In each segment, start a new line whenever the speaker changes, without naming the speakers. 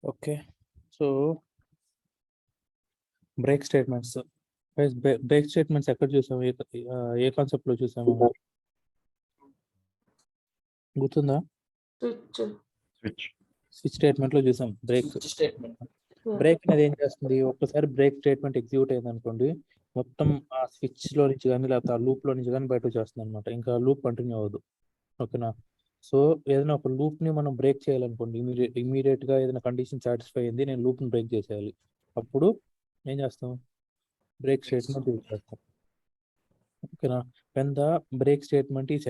Okay, so break statements. Break statements ఎక్కడ చూసాము? ఏ concept లో చూసాము? గుర్తుందా? స్విచ్ స్టేట్మెంట్ లో చూసాం బ్రేక్. బ్రేక్ అనేది ఏం చేస్తుంది? ఒక్కసారి బ్రేక్ స్టేట్మెంట్ ఎగ్జిక్యూట్ అయింది అనుకోండి, మొత్తం ఆ స్విచ్ లో నుంచి కానీ లేకపోతే ఆ లూప్ లో నుంచి కానీ బయటకు చేస్తుంది అనమాట. ఇంకా లూప్ కంటిన్యూ అవ్వదు. ఓకేనా? సో ఏదైనా ఒక లూప్ ని మనం బ్రేక్ చేయాలనుకోండి, ఇమీడియట్ గా ఏదైనా కండిషన్ సాటిస్ఫై అయింది, నేను లూప్ ని బ్రేక్ చేసేయాలి. అప్పుడు ఏం చేస్తాం? బ్రేక్ స్టేట్మెంట్ యూజ్ చేస్తాం. ఓకేనా? when the break statement is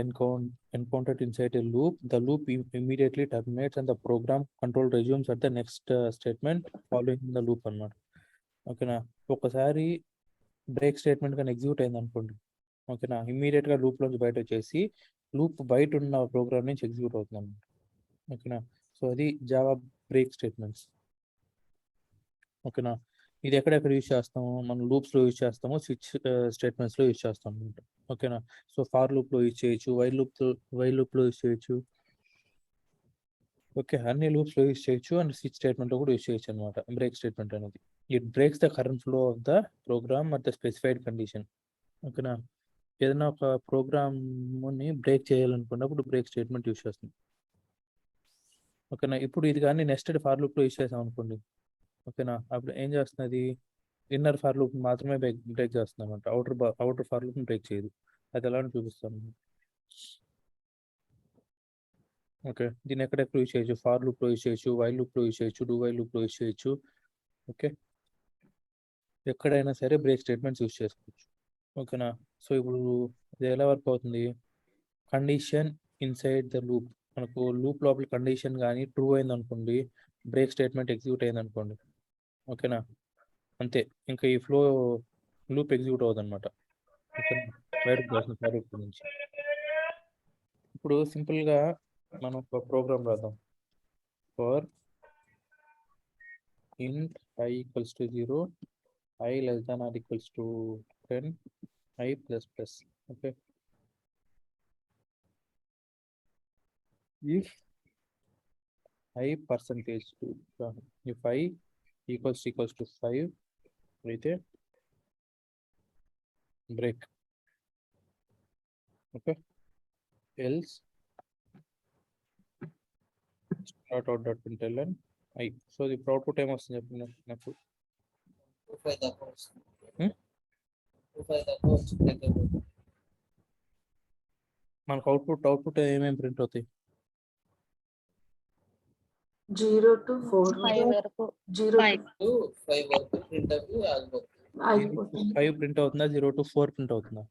encountered inside a loop, the loop immediately terminates and the program control resumes at the next statement following the loop అన్నమాట. ఓకేనా? ఒకసారి బ్రేక్ స్టేట్మెంట్ కానీ ఎగ్జిక్యూట్ అయింది అనుకోండి, ఓకేనా, immediate గా లూప్ లోంచి బయట వచ్చేసి లూప్ బయట ఉన్న ప్రోగ్రామ్ నుంచి ఎగ్జిక్యూట్ అవుతుంది అనమాట. ఓకేనా? సో అది జావా బ్రేక్ స్టేట్మెంట్స్. ఓకేనా? ఇది ఎక్కడెక్కడ యూజ్ చేస్తాము? మనం లూప్స్ లో యూజ్ చేస్తాము, స్విచ్ స్టేట్మెంట్స్ లో యూజ్ చేస్తాం అనమాట. ఓకేనా? సో ఫార్ లూప్ లో యూజ్ చేయొచ్చు, వైల్ లూప్ లో యూజ్ చేయొచ్చు. ఓకే, అన్ని లూప్స్ లో యూజ్ చేయొచ్చు అండ్ స్విచ్ స్టేట్మెంట్ లో కూడా యూజ్ చేయొచ్చు అనమాట బ్రేక్ స్టేట్మెంట్ అనేది. It breaks the current flow of the program at the specified condition. ఓకేనా? ఏదైనా ఒక ప్రోగ్రామ్ ని బ్రేక్ చేయాలనుకున్నప్పుడు బ్రేక్ స్టేట్మెంట్ యూజ్ చేస్తుంది. ఓకేనా? ఇప్పుడు ఇది కానీ నెక్స్ట్ ఫార్ లూప్ లో యూజ్ చేసాం అనుకోండి, ఓకేనా, అప్పుడు ఏం చేస్తున్నది? ఇన్నర్ ఫార్ లూప్ మాత్రమే బ్రేక్ చేస్తుంది అనమాట. అవుటర్ ఫార్ లూప్ బ్రేక్ చేయదు. అది ఎలా అని చూపిస్తాను. ఓకే, దీన్ని ఎక్కడెక్కడ యూజ్ చేయొచ్చు? ఫార్ లూప్ లో యూజ్ చేయొచ్చు, వైల్ లూప్ లో యూజ్ చేయొచ్చు, డూ వైల్ లూప్ లో యూజ్ చేయొచ్చు. ఓకే, ఎక్కడైనా సరే బ్రేక్ స్టేట్మెంట్స్ యూజ్ చేసుకోవచ్చు. ఓకేనా? సో ఇప్పుడు ఇది ఎలా వర్క్ అవుతుంది? కండిషన్ ఇన్సైడ్ ద లూప్, మనకు లూప్ లోపల కండిషన్ కానీ ట్రూ అయింది అనుకోండి, బ్రేక్ స్టేట్మెంట్ ఎగ్జిక్యూట్ అయింది అనుకోండి, ఓకేనా, అంతే, ఇంకా ఈ ఫ్లో లూప్ ఎగ్జిక్యూట్ అవ్వదు అనమాట. బయటకు వస్తుంది ఫార్ లూప్ నుంచి. ఇప్పుడు సింపుల్ గా మనం ఒక ప్రోగ్రామ్ రాద్దాం. For int I equals to 0, I less than or equals to 10, I plus plus. Okay, if I percentage to if I equals to 5 అయితే break. Okay, else start out dot println I. So ఇప్పుడు output ఏమొస్తుంది చెప్పండి నాకు? మనకు output ఏమేమి print అవుతాయి?
0 to 4
5 వరకు
0
5
to 5 వరకు ప్రింట్ అవ్వి ఆగిపోతుంది.
5 ప్రింట్ అవుతుందా? 0 to 4 ప్రింట్ అవుతుందా?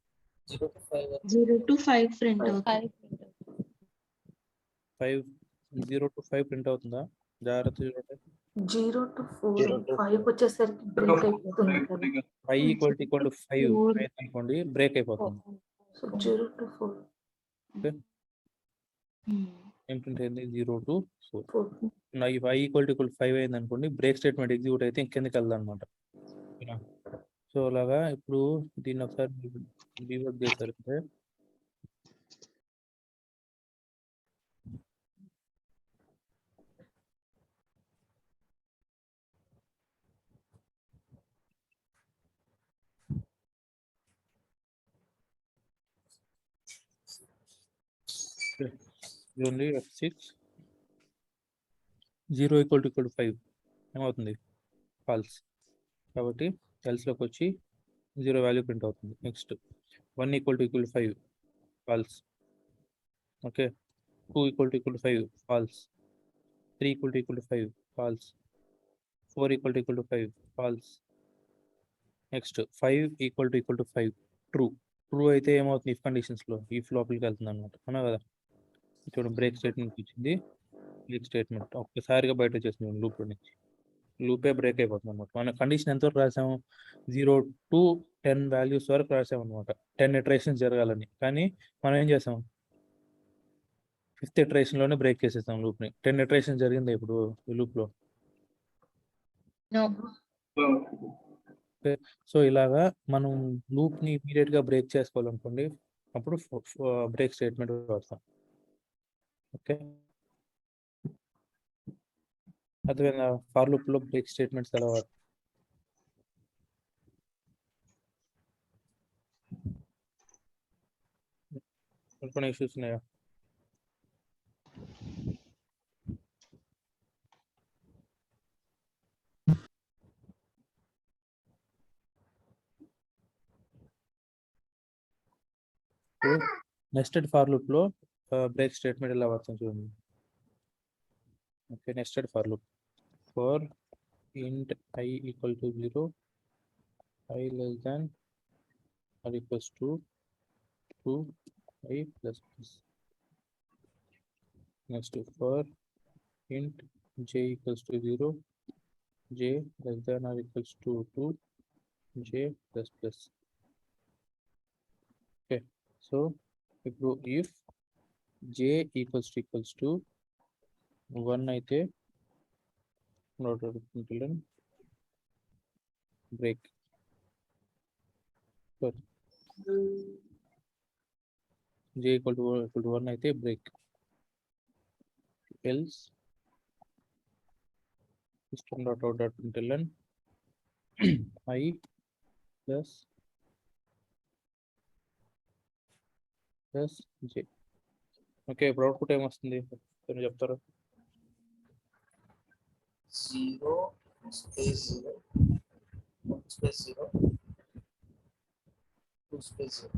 0 to 5 వరకు
0 to 5 ప్రింట్ అవుతుంది.
5 0 to 5 ప్రింట్ అవుతుందా? జాగ్రత్త చూడండి.
0 to 4 5 వచ్చేసరికి బ్రేక్ అయిపోతుంది కదా.
5 ఈక్వల్ టు 5 అయితే అనుకోండి బ్రేక్ అయిపోతుంది.
సో 0 to 4
ఓకే, ఏం ప్రింట్ అయింది? 0 to 4. నా ఈ 5 ఈక్వల్ టు 5 అయింది అనుకోండి, బ్రేక్ స్టేట్మెంట్ ఎగ్జిక్యూట్ అయితే ఇంకెందుకు వెళ్దాం అనమాట. సో అలాగా ఇప్పుడు దీన్ని ఒకసారి డీవర్క్ చేశారంటే ఓన్లీ F6 0 ఈక్వల్ టు 5 ఏమవుతుంది? ఫాల్స్. కాబట్టి ఎల్స్లోకి వచ్చి 0 వాల్యూ ప్రింట్ అవుతుంది. Next 1 equal to 5 false. Okay, 2 equal to 5 false. 3 equal to 5 false. 4 equal to 5 false. Next 5 equal to 5 true. True అయితే ఏమవుతుంది? ఇఫ్ కండిషన్స్లో ఇఫ్ లోపలికి వెళ్తుంది అనమాట, అవునా కదా? చూడండి బ్రేక్ స్టేట్మెంట్ వచ్చింది. బ్రేక్ స్టేట్మెంట్ ఒక్కసారిగా బయట వచ్చేసింది లూప్ నుంచి. లూపే బ్రేక్ అయిపోతుంది అనమాట. మన కండిషన్ ఎంతవరకు రాసాము? 0 to 10 వాల్యూస్ వరకు రాసాము అనమాట. 10 ఇటరేషన్స్ జరగాలని. కానీ మనం ఏం చేసాం? 5th ఇటరేషన్ లోనే బ్రేక్ చేసేస్తాం లూప్ ని. 10 ఇటరేషన్స్ జరిగింది ఇప్పుడు ఈ లూప్ లో. సో ఇలాగా మనం లూప్ ని ఇమీడియట్ గా బ్రేక్ చేసుకోవాలనుకోండి, అప్పుడు బ్రేక్ స్టేట్మెంట్ వాడతాం. ఓకే, అదేవిధంగా ఫర్ లూప్ లో బ్రేక్ స్టేట్మెంట్స్ ఎలా వాడతాం? కొన్ని ఇష్యూస్ ఉన్నాయా? నెస్టెడ్ ఫర్ లూప్ లో బ్రేక్ స్టేట్మెంట్ ఎలా వాడతాం చూడండి. Okay, nested for loop for int I equal to 0, I less than or equals to 2 I plus plus. Next for int j equals to 0, j less than or equals to 2 j plus plus. Okay, so if j equals to 1 అయితే break. j equal to 1 అయితే break. Else system.out.println I plus j. Okay, ఇప్పుడు output ఏమొస్తుంది చెప్తారు?
0 space 0 1 space 0 2 space 0.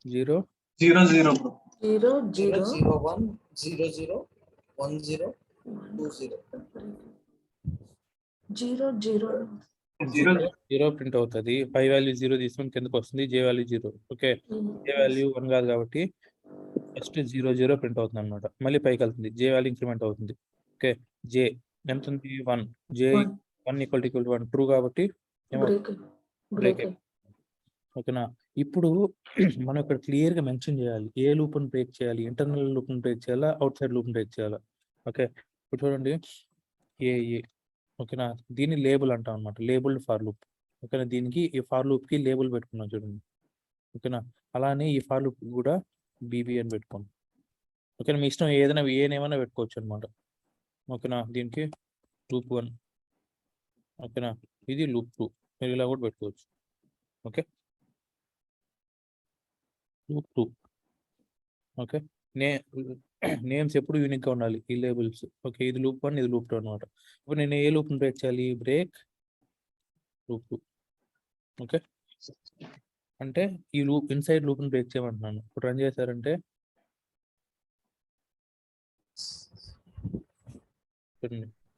0
0 0 bro.
0
0
0
0 1 0 0 1 0 2 0.
0 0
0 print అవుతుంది. పై value 0 తీసుకొని కిందకి వస్తుంది, జే value 0. Okay, జే value 1 కాదు కాబట్టి ఫస్ట్ 0 0 ప్రింట్ అవుతుంది అనమాట. మళ్ళీ పైకి వెళ్తుంది, జే వాల్యూ ఇంక్రిమెంట్ అవుతుంది. ఓకే, జే ఎంత ఉంది? 1. జే 1 ఈక్వల్ టు 1 ట్రూ కాబట్టి బ్రేక్. ఓకేనా, ఇప్పుడు మనం ఇక్కడ క్లియర్ గా మెన్షన్ చేయాలి ఏ లూప్ ని బ్రేక్ చేయాలి, ఇంటర్నల్ లూప్ ని బ్రేక్ చేయాలా, అవుట్ సైడ్ లూప్ ని బ్రేక్ చేయాలా. ఓకే, ఇప్పుడు చూడండి ఏ ఓకేనా, దీన్ని లేబుల్ అంటాం అనమాట, లేబుల్డ్ ఫర్ లూప్. ఓకేనా, దీనికి ఈ ఫర్ లూప్ కి లేబుల్ పెట్టుకున్నాం చూడండి. ఓకేనా, అలానే ఈ ఫర్ లూప్ కూడా బీబీ అని పెట్టుకోండి. ఓకేనా, మీ ఇష్టం ఏదైనా ఏమైనా పెట్టుకోవచ్చు అనమాట. ఓకేనా, దీనికి లూప్ 1. ఓకేనా, ఇది లూప్ 2. మీరు ఇలా కూడా పెట్టుకోవచ్చు. Okay, loop 2. ఓకే, నేమ్స్ ఎప్పుడు యూనిక్ గా ఉండాలి ఈ లేబుల్స్. ఓకే, ఇది లూప్ 1, ఇది లూప్ 2 అనమాట. ఇప్పుడు నేను ఏ లూప్ ని బ్రేక్ చేయాలి? Break loop 2. ఓకే, అంటే ఈ లూప్ ఇన్సైడ్ లూప్ ని బ్రేక్ చేయమంటున్నాను. ఇప్పుడు రన్ చేశారంటే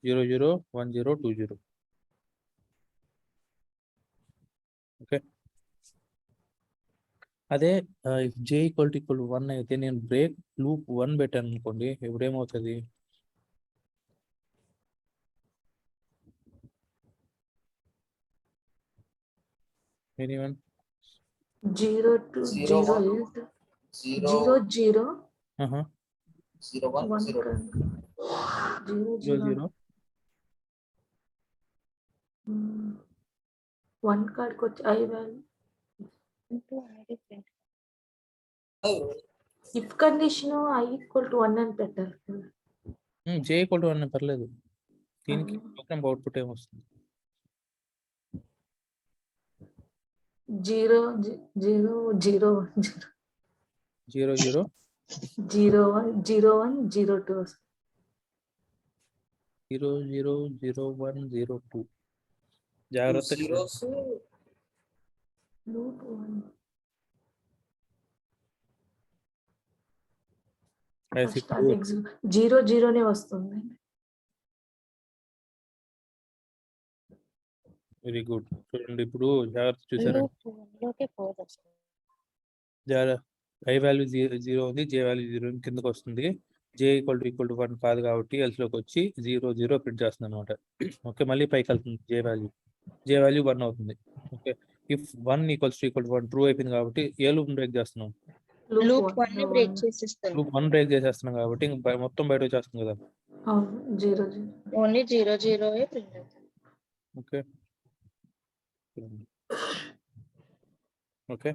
0 0 1 0 2 0. ఓకే, అదే జే ఈక్వల్ టు 1 అయితే నేను బ్రేక్ లూప్ 1 పెట్టాను అనుకోండి, ఇప్పుడు ఏమవుతుంది? ఎనీవన్?
0 to 0 8 0 0
ఆహా
0 1 0
0 0 1 కార్డ్కి వచ్చి I value if condition I equal to 1 అని పెట్టాలి.
జే ఈక్వల్ టు 1 పర్లేదు. దీనికి ప్రోగ్రామ్ అవుట్పుట్ ఏమొస్తుంది?
0 0 0
0 0
0 1 0 1 0 2
0 0 0 1 0 2. జాగ్రత్త.
zeros
లూప్ 1 0 0 నే వస్తుంది.
Very good. చూడండి ఇప్పుడు జాగ్రత్త చూసారండి. ఐ వాల్యూ 0 ఉంది, జే వాల్యూ 0 కిందకి వస్తుంది. జే ఈక్వల్ టు 1 కాదు కాబట్టి ఎల్స్లోకి వచ్చి 0 0 ప్రింట్ చేస్తుంది అనమాట. ఓకే, మళ్ళీ పైకి వెళ్తుంది జే వాల్యూ 1 అవుతుంది. Okay, if 1 equal to 1 true అయిపోయింది కాబట్టి ఏ లూప్ బ్రేక్ చేస్తున్నాం?
లూప్ 1 ని బ్రేక్ చేసేస్తాను.
లూప్ 1 బ్రేక్ చేసేస్తున్నాం కాబట్టి మొత్తం బయట వచ్చేస్తుంది కదా.
అవును 0 0.
ఓన్లీ 0 0 ప్రింట్ అవుతుంది.
Okay okay,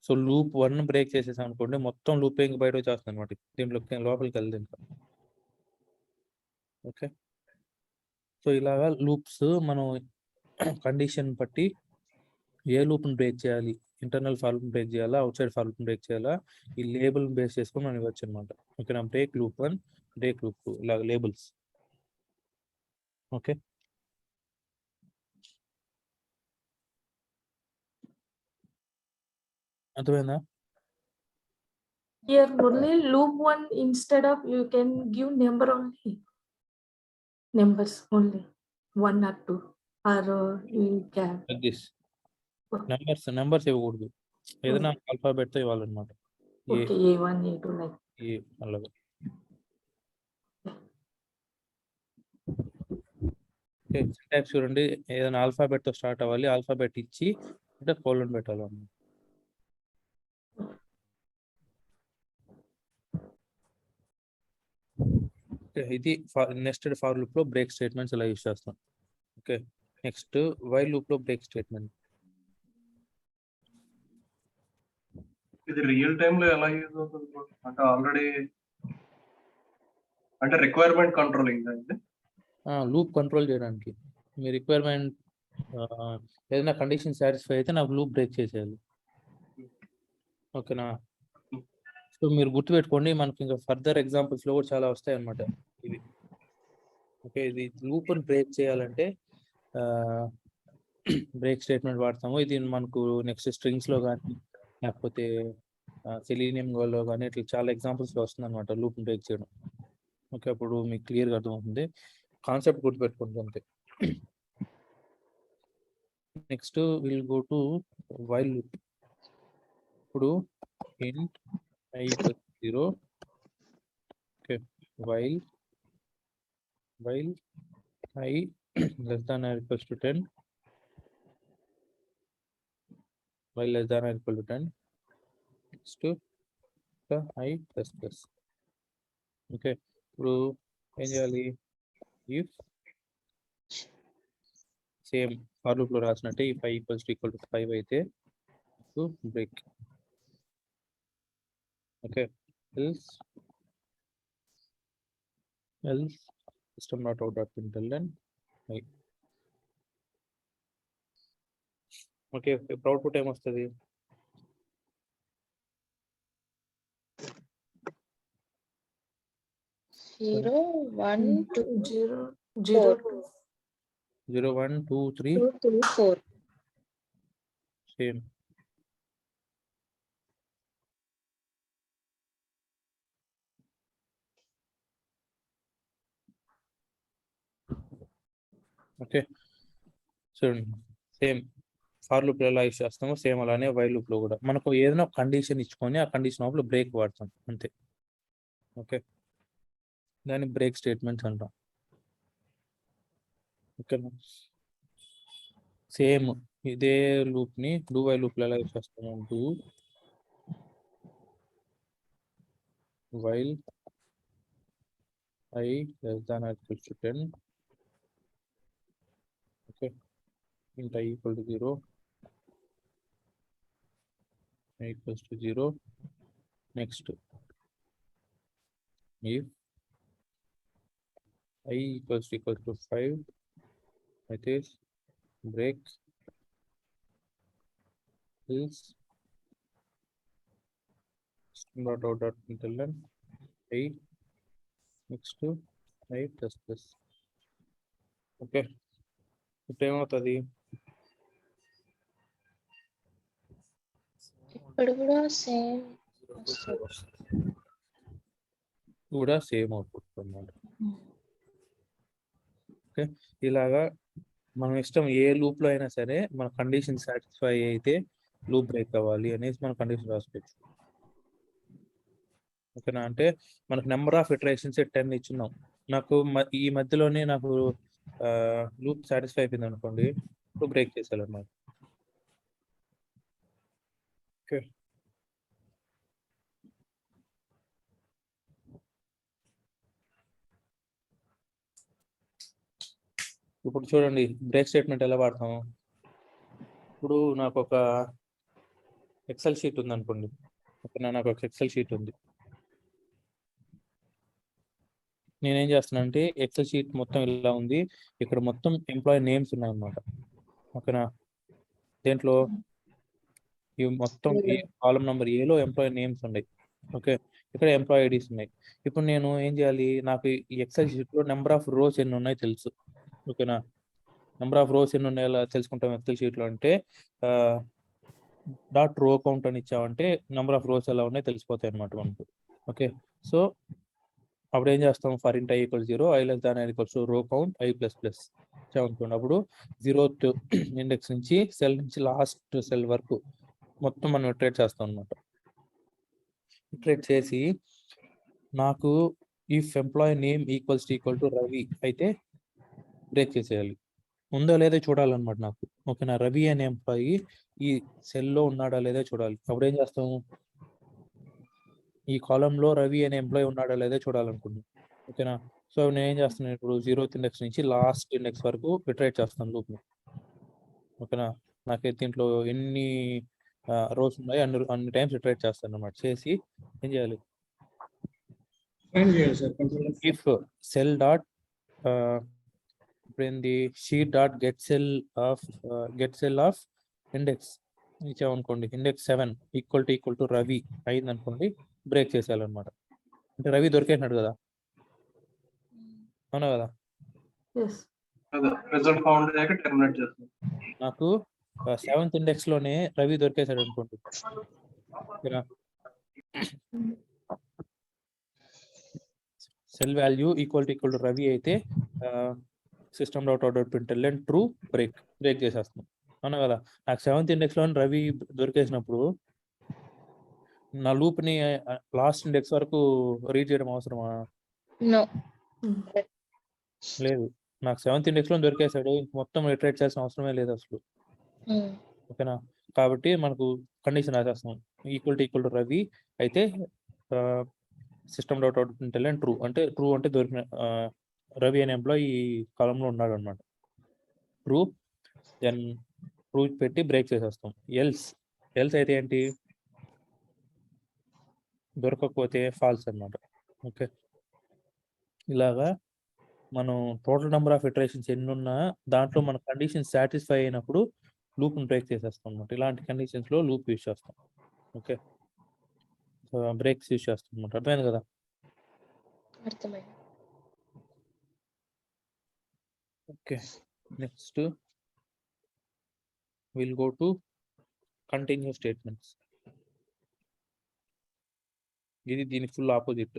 so loop 1 break చేసేసాం అనుకోండి, మొత్తం లూప్ ఇంక బయట వచ్చేస్తుంది అనమాట. దీంట్లో లోపలికి వెళ్ళదు ఇంకా. ఓకే, సో ఇలాగా లూప్స్ మనం కండిషన్ బట్టి ఏ లూప్ని బ్రేక్ చేయాలి, ఇంటర్నల్ ఫర్ లూప్ బ్రేక్ చేయాలా, out side for loop break చేయాలా, ఈ లేబుల్ బేస్ చేసుకొని మనం ఇవ్వచ్చు అనమాట. ఓకేనా, బ్రేక్ లూప్ 1, బ్రేక్ లూప్ 2 ఇలాగ లేబుల్స్. ఓకే, అర్థమైందా?
Here only loop 1 instead of you can give number only. Numbers only 1 or 2 or you can.
Like this numbers ఇవ్వకూడదు, ఏదైనా ఆల్ఫాబెట్తో ఇవ్వాలన్నమాట.
Okay, A1 A2 like.
ఏ అలాగా. ఓకే, సింటాక్స్ చూడండి, ఏదైనా ఆల్ఫాబెట్తో start అవ్వాలి, alphabet ఇచ్చి అంటే కోలన్ పెట్టాలి అన్నమాట. ఓకే, ఇది నెస్టెడ్ ఫర్ లూప్ లో బ్రేక్ స్టేట్మెంట్స్ ఇలా యూస్ చేస్తాం. ఓకే, నెక్స్ట్ వైల్ లూప్ లో బ్రేక్ స్టేట్మెంట్.
ఇది రియల్ టైమ్ లో ఎలా యూజ్ అవుతుంది bro? అంటే ఆల్రెడీ అంటే రిక్వైర్మెంట్ కంట్రోలింగ్ అండి.
లూప్ కంట్రోల్ చేయడానికి మీ రిక్వైర్మెంట్ ఏదైనా కండిషన్ సాటిస్ఫై అయితే నాకు లూప్ బ్రేక్ చేసేయాలి. ఓకేనా, సో మీరు గుర్తుపెట్టుకోండి, మనకి ఇంకా ఫర్దర్ ఎగ్జాంపుల్స్ లో కూడా చాలా వస్తాయి అన్నమాట ఇవి. ఓకే, ఇది లూప్ని బ్రేక్ చేయాలంటే బ్రేక్ స్టేట్మెంట్ వాడతాము. ఇది మనకు నెక్స్ట్ స్ట్రింగ్స్ లో కానీ లేకపోతే సెలీనియం లో కానీ ఇట్లా చాలా ఎగ్జాంపుల్స్ లో వస్తుంది అనమాట లూప్ని బ్రేక్ చేయడం. ఓకే, అప్పుడు మీకు క్లియర్గా అర్థమవుతుంది, కాన్సెప్ట్ గుర్తుపెట్టుకోండి అంతే. Next will go to while loop. ఇప్పుడు int i = 0. Okay, while i less than or equals to 10, while less than or equal to 10, next the i plus plus. Okay, ఇప్పుడు ఏం చేయాలి, ఇఫ్ సేమ్ ఫర్ లూప్ లో రాసినట్టే if i = 5 అయితే to break. Okay, else system.out.println i. Okay, ఇప్పుడు output ఏమొస్తుంది?
0 1 2
0 0
0 1 2 3
2 3 4.
Same. Okay, చూడండి, same for loop లో ఎలా యూస్ చేస్తామో సేమ్ అలానే వైల్ లూప్ లో కూడా మనకు ఏదైనా కండిషన్ ఇచ్చుకొని ఆ కండిషన్ లోపల బ్రేక్ వాడతాం అంతే. ఓకే, దాన్ని బ్రేక్ స్టేట్మెంట్స్ అంటాం. ఓకేనా, సేమ్ ఇదే లూప్ ని డూ వైల్ లూప్ లో ఎలా యూస్ చేస్తాము, do while i less than or equals to 10. Okay, int i = 0, i = 0. Next, if i = 5, it is break else system.out.println i next to i plus plus. Okay, ఇప్పుడు ఏమవుతుంది,
ఇప్పుడు కూడా same
కూడా same output అన్నమాట. Okay, ఇలాగా మనం ఇష్టం ఏ loop లో అయినా సరే మన కండిషన్ సాటిస్ఫై అయితే లూప్ బ్రేక్ అవ్వాలి అనేసి మనం కండిషన్ రాసుకోవచ్చు. ఓకేనా? అంటే మనకు నెంబర్ ఆఫ్ ఇటరేషన్స్ 10 ఇచ్చున్నాం. నాకు ఈ మధ్యలోనే నాకు లూప్ సాటిస్ఫై అయిపోయింది అనుకోండి, ఇప్పుడు బ్రేక్ చేసేయాలన్నమాట. ఓకే. ఇప్పుడు చూడండి బ్రేక్ స్టేట్మెంట్ ఎలా వాడతాము. ఇప్పుడు నాకు ఒక ఎక్సెల్ షీట్ ఉంది అనుకోండి. ఓకేనా? నాకు ఒక ఎక్సెల్ షీట్ ఉంది. నేనేం చేస్తున్నాను అంటే ఎక్సెల్ షీట్ మొత్తం ఇలా ఉంది. ఇక్కడ మొత్తం ఎంప్లాయీ నేమ్స్ ఉన్నాయన్నమాట. ఓకేనా? దేంట్లో ఇవి మొత్తం కాలం నెంబర్ ఏలో ఎంప్లాయీ నేమ్స్ ఉన్నాయి. ఓకే, ఇక్కడ ఎంప్లాయీ ఐడీస్ ఉన్నాయి. ఇప్పుడు నేను ఏం చేయాలి, నాకు ఈ ఎక్సెల్ షీట్లో నెంబర్ ఆఫ్ రోస్ ఎన్ని ఉన్నాయి తెలుసు. ఓకేనా? నెంబర్ ఆఫ్ రోస్ ఎన్ని ఉన్నాయి ఎలా తెలుసుకుంటాం ఎక్సెల్ షీట్లో అంటే డాట్ రో కౌంట్ అని ఇచ్చామంటే నెంబర్ ఆఫ్ రోస్ ఎలా ఉన్నాయి తెలిసిపోతాయి అనమాట మనకు. ఓకే, సో అప్పుడు ఏం చేస్తాం, ఫర్ ఇంట్ i = 0, i ≤ రో కౌంట్ i++ అనుకోండి. అప్పుడు 0th ఇండెక్స్ నుంచి సెల్ నుంచి లాస్ట్ సెల్ వరకు మొత్తం మనం ఇటరేట్ చేస్తాం అనమాట. ఇటరేట్ చేసి నాకు ఇఫ్ ఎంప్లాయీ నేమ్ == రవి అయితే బ్రేక్ చేసేయాలి. ఉందో లేదో చూడాలన్నమాట నాకు. ఓకేనా? రవి అనే ఎంప్లాయీ ఈ సెల్లో ఉన్నాడా లేదా చూడాలి. అప్పుడు ఏం చేస్తాము, ఈ కాలంలో రవి అనే ఎంప్లాయీ ఉన్నాడా లేదా చూడాలనుకుంటున్నాను. ఓకేనా? సో నేను ఏం చేస్తున్నాను, ఇప్పుడు 0th ఇండెక్స్ నుంచి లాస్ట్ ఇండెక్స్ వరకు ఇటరేట్ చేస్తాను లూప్ని. ఓకేనా? నాకైతే దీంట్లో ఎన్ని రోస్ ఉన్నాయి అన్ని టైమ్స్ ఇటరేట్ చేస్తాను అనమాట. చేసి ఏం చేయాలి, ఇఫ్ సెల్ డాట్ ఇప్పుడు sheet dot get cell of index ఇచ్చామనుకోండి, ఇండెక్స్ 7 == రవి అయింది అనుకోండి, బ్రేక్ చేసేయాలన్నమాట. అంటే రవి దొరికేసినాడు కదా, అవునా కదా?
Yes.
రిజల్ట్ ఫౌండ్ అయ్యాక టెర్మినేట్ చేస్తాం.
నాకు 7th ఇండెక్స్ లోనే రవి దొరికేసాడు అనుకోండి. సెల్ వాల్యూ == రవి అయితే system.out.println ట్రూ బ్రేక్ చేసేస్తాం, అవునా కదా? నాకు 7th ఇండెక్స్ లో రవి దొరికేసినప్పుడు నా లూప్ ని లాస్ట్ ఇండెక్స్ వరకు రీడ్ చేయడం అవసరమా?
No.
లేదు, నాకు 7th ఇండెక్స్ లో దొరికేసాడు, మొత్తం ఇటరేట్ చేయాల్సిన అవసరమే లేదు అసలు. ఓకేనా? కాబట్టి మనకు కండిషన్ రాసేస్తాం, == రవి అయితే system.out.println ట్రూ అంటే దొరికిన రవి అనే ఎంప్లాయీ ఈ కాలంలో ఉన్నాడు అనమాట. ట్రూ, దెన్ ట్రూ పెట్టి బ్రేక్ చేసేస్తాం. ఎల్స్ అయితే ఏంటి, దొరకకపోతే ఫాల్స్ అన్నమాట. ఓకే, ఇలాగా మనం టోటల్ నెంబర్ ఆఫ్ ఇటరేషన్స్ ఎన్ని ఉన్నా దాంట్లో మన కండిషన్ సాటిస్ఫై అయినప్పుడు లూప్ని బ్రేక్ చేసేస్తాం అనమాట. ఇలాంటి కండిషన్స్లో లూప్ యూజ్ చేస్తాం. ఓకే, సో బ్రేక్స్ యూజ్ చేస్తాం అనమాట. అర్థమైంది కదా?
అర్థమైంది.
Okay, next will go to continue statements. ఇది దీని full opposite.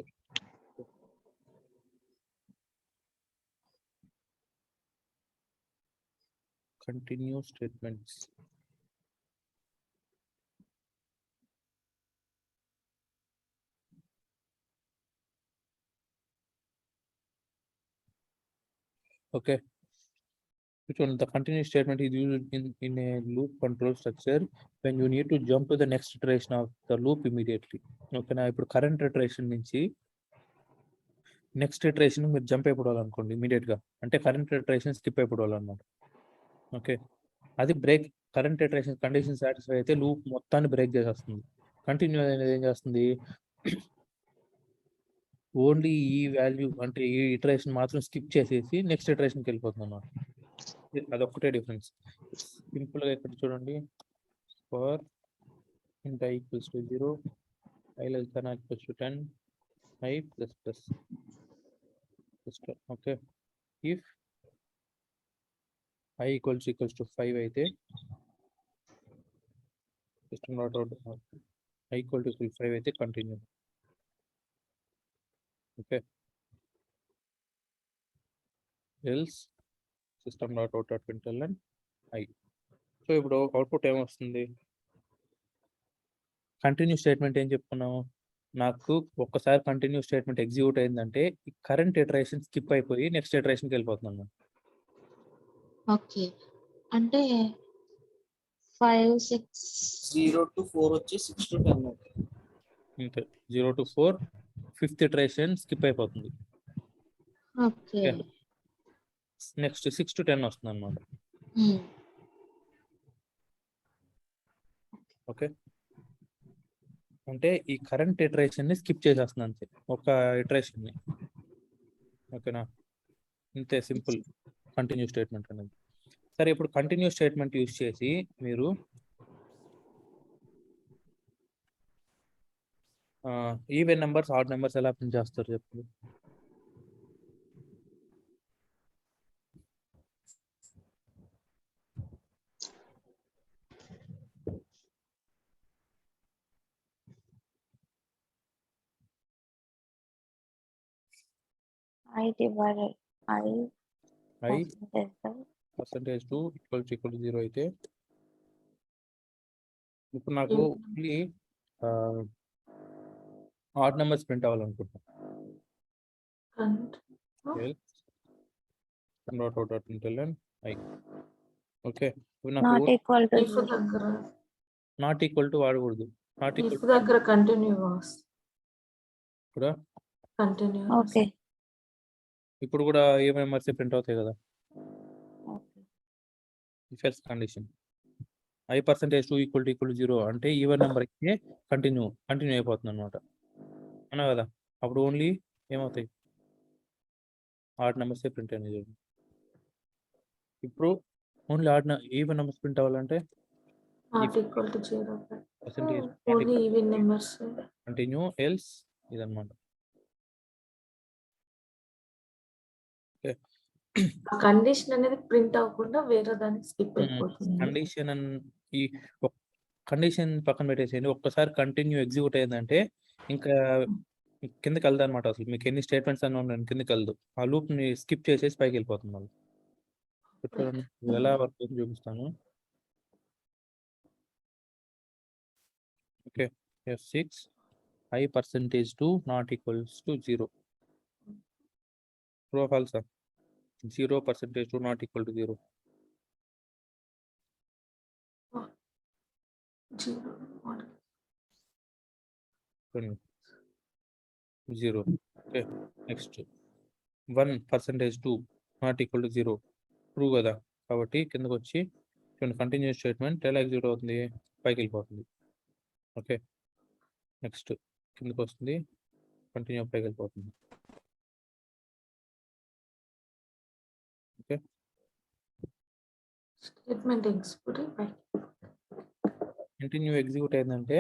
Continue statements. Okay, which one? The continuous statement is used in a loop control structure when you need to jump to the next iteration of the loop immediately. Okay, నా ఇప్పుడు current iteration నుంచి next iteration మీరు jump అయిపోవాలనుకోండి immediate గా, అంటే current iteration skip అయిపోవాలన్నమాట. Okay, అది break. Current iteration condition satisfy అయితే loop మొత్తాన్ని break చేసేస్తుంది. కంటిన్యూ అనేది ఏం చేస్తుంది, ఓన్లీ ఈ వాల్యూ అంటే ఈ ఇటరేషన్ మాత్రం స్కిప్ చేసేసి నెక్స్ట్ ఇటరేషన్కి వెళ్ళిపోతుంది అన్నమాట. అదొక్కటే డిఫరెన్స్. సింపుల్గా ఇక్కడ చూడండి, for int i = 0, i ≤ 10, i ++. Okay, if i == 5 అయితే system.out i = 5 అయితే continue. Okay, else system.out.println i. So ఇప్పుడు అవుట్పుట్ ఏమొస్తుంది, కంటిన్యూ స్టేట్మెంట్ ఏం చెప్పుకున్నాము, నాకు ఒక్కసారి కంటిన్యూ స్టేట్మెంట్ ఎగ్జిక్యూట్ అయిందంటే ఈ కరెంట్ ఇటరేషన్ స్కిప్ అయిపోయి నెక్స్ట్ ఇటరేషన్కి వెళ్ళిపోతున్నాను.
ఓకే. అంటే 5, 6
0 to 4 వచ్చి 6 to 10 అవుతుంది.
అంతే 0 to 4 ఫిఫ్త్ ఇటరేషన్ స్కిప్ అయిపోతుంది.
ఓకే.
నెక్స్ట్ 6 to 10 వస్తుంది అనమాట. ఓకే, అంటే ఈ కరెంట్ ఇటరేషన్ ని స్కిప్ చేసేస్తుంది అంతే ఒక ఇటరేషన్ ని. ఓకేనా, ఇంతే సింపుల్ కంటిన్యూ స్టేట్మెంట్ అనేది. సరే, ఇప్పుడు కంటిన్యూ స్టేట్మెంట్ యూజ్ చేసి మీరు ఈవెన్ నెంబర్స్ ఆడ్ నెంబర్స్ ఎలా ప్రింట్ చేస్తారు చెప్పండి.
I divided I
I
percentage by
percentage 2 equal to 0 అయితే ఇప్పుడు నాకు ఓన్లీ ఆడ్ నెంబర్స్ ప్రింట్ అవ్వాలనుకుంటున్నాను. ఓకే, ఇప్పుడు నాకు
not equal to
if
0.
దగ్గర
నాట్ ఈక్వల్ టు వాడకూడదు. నాట్
if
ఈక్వల్
దగ్గర కంటిన్యూస్
కూడా
కంటిన్యూస్
Okay.
ఇప్పుడు కూడా ఏ నెంబర్స్ ప్రింట్ అవుతాయి కదా.
Okay.
If else condition I percentage 2 equal to 0 అంటే ఈవెన్ నెంబర్ అయితే కంటిన్యూ అయిపోతుంది అనమాట, అవునా కదా. అప్పుడు ఓన్లీ ఏమవుతాయి, ఆడ్ నెంబర్స్ ప్రింట్ అనేది. ఇప్పుడు ఓన్లీ ఈవెన్ నెంబర్స్ ప్రింట్ అవ్వాలంటే
not equal to 0
percentage
only even numbers
continue else ఇదన్నమాట.
ఆ కండిషన్ అనేది ప్రింట్ అవ్వకుండా వేరే దానికి స్కిప్ అయిపోతుంది.
కండిషన్ ఈ కండిషన్ పక్కన పెట్టేసేయండి. ఒక్కసారి కంటిన్యూ ఎగ్జిక్యూట్ అయిందంటే ఇంకా కిందకి వెళ్దా అనమాట. అసలు మీకు ఎన్ని స్టేట్మెంట్స్ అన్న ఉండండి కిందకి వెళ్దు, ఆ లూప్ ని స్కిప్ చేసేసి పైకి వెళ్ళిపోతుంది వాళ్ళు. చూడండి ఎలా వర్క్ అవుతుందో చూపిస్తాను. Okay, F6 I percentage 2 not equals to 0. True ఫాల్సా? 0% 2 not equal to 0. 0. Okay, next 1% 2 not equal to 0. True కదా, కాబట్టి కిందకు వచ్చి చూడండి కంటిన్యూస్ స్టేట్మెంట్ ఎలా ఎగ్జిక్యూట్ అవుతుంది, పైకి వెళ్ళిపోతుంది. ఓకే, నెక్స్ట్ కిందకు వస్తుంది, కంటిన్యూ పైకి వెళ్ళిపోతుంది. Okay,
statement execute
continue execute అయిందంటే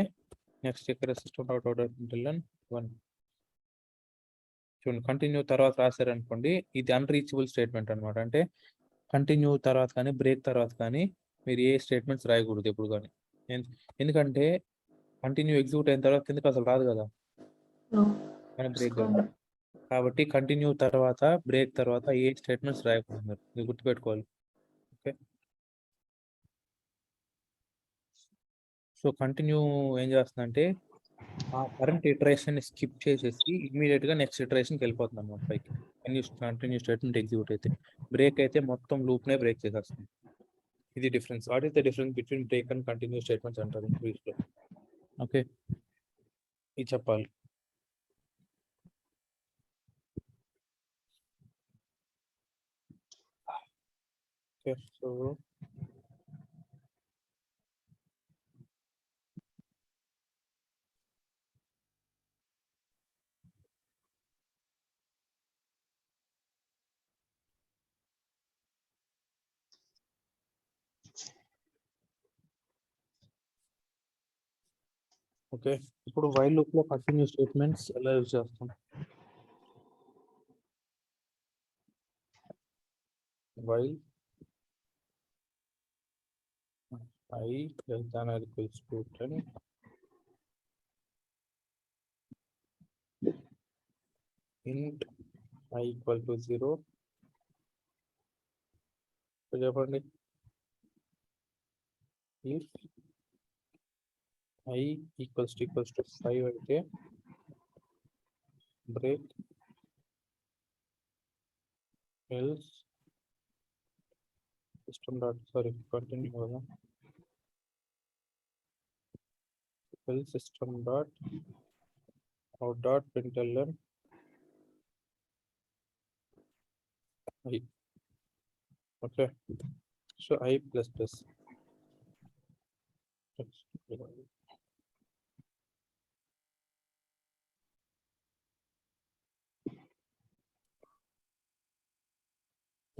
నెక్స్ట్ ఇక్కడ సిస్టమ్ అవుట్ ఆర్డర్ 1 చూడండి. కంటిన్యూ తర్వాత రాశారనుకోండి, ఇది అన్రీచబుల్ స్టేట్మెంట్ అనమాట. అంటే కంటిన్యూ తర్వాత కానీ బ్రేక్ తర్వాత కానీ మీరు ఏ స్టేట్మెంట్స్ రాయకూడదు ఎప్పుడు కానీ. ఎందుకంటే కంటిన్యూ ఎగ్జిక్యూట్ అయిన తర్వాత కిందకి అసలు రాదు కదా, కానీ బ్రేక్ కాదు. కాబట్టి కంటిన్యూ తర్వాత బ్రేక్ తర్వాత ఏ స్టేట్మెంట్స్ రాయకూడదు, మీరు గుర్తుపెట్టుకోవాలి. ఓకే, సో కంటిన్యూ ఏం చేస్తుందంటే ఆ కరెంట్ ఇటరేషన్ స్కిప్ చేసేసి ఇమీడియట్ గా నెక్స్ట్ ఇటరేషన్కి వెళ్ళిపోతుంది అనమాట పైకి. కంటిన్యూ స్టేట్మెంట్ ఎగ్జిక్యూట్ అయితే, బ్రేక్ అయితే మొత్తం లూప్ నే బ్రేక్ చేసేస్తుంది. ఇది difference. What is the difference between break and continue statements అంటారు ఇంగ్లీష్ లో. ఓకే, ఇది చెప్పాలి. ఓకే, సో ఓకే, ఇప్పుడు వైల్ లూప్ లో కంటిన్యూ స్టేట్మెంట్స్ ఎలా యూజ్ చేస్తాం. While I less than or equals to 10 int I equal to 0. So చెప్పండి, if I equals to 5 అయితే break else system dot continue కదా else system dot out dot println I. Okay, so I plus plus.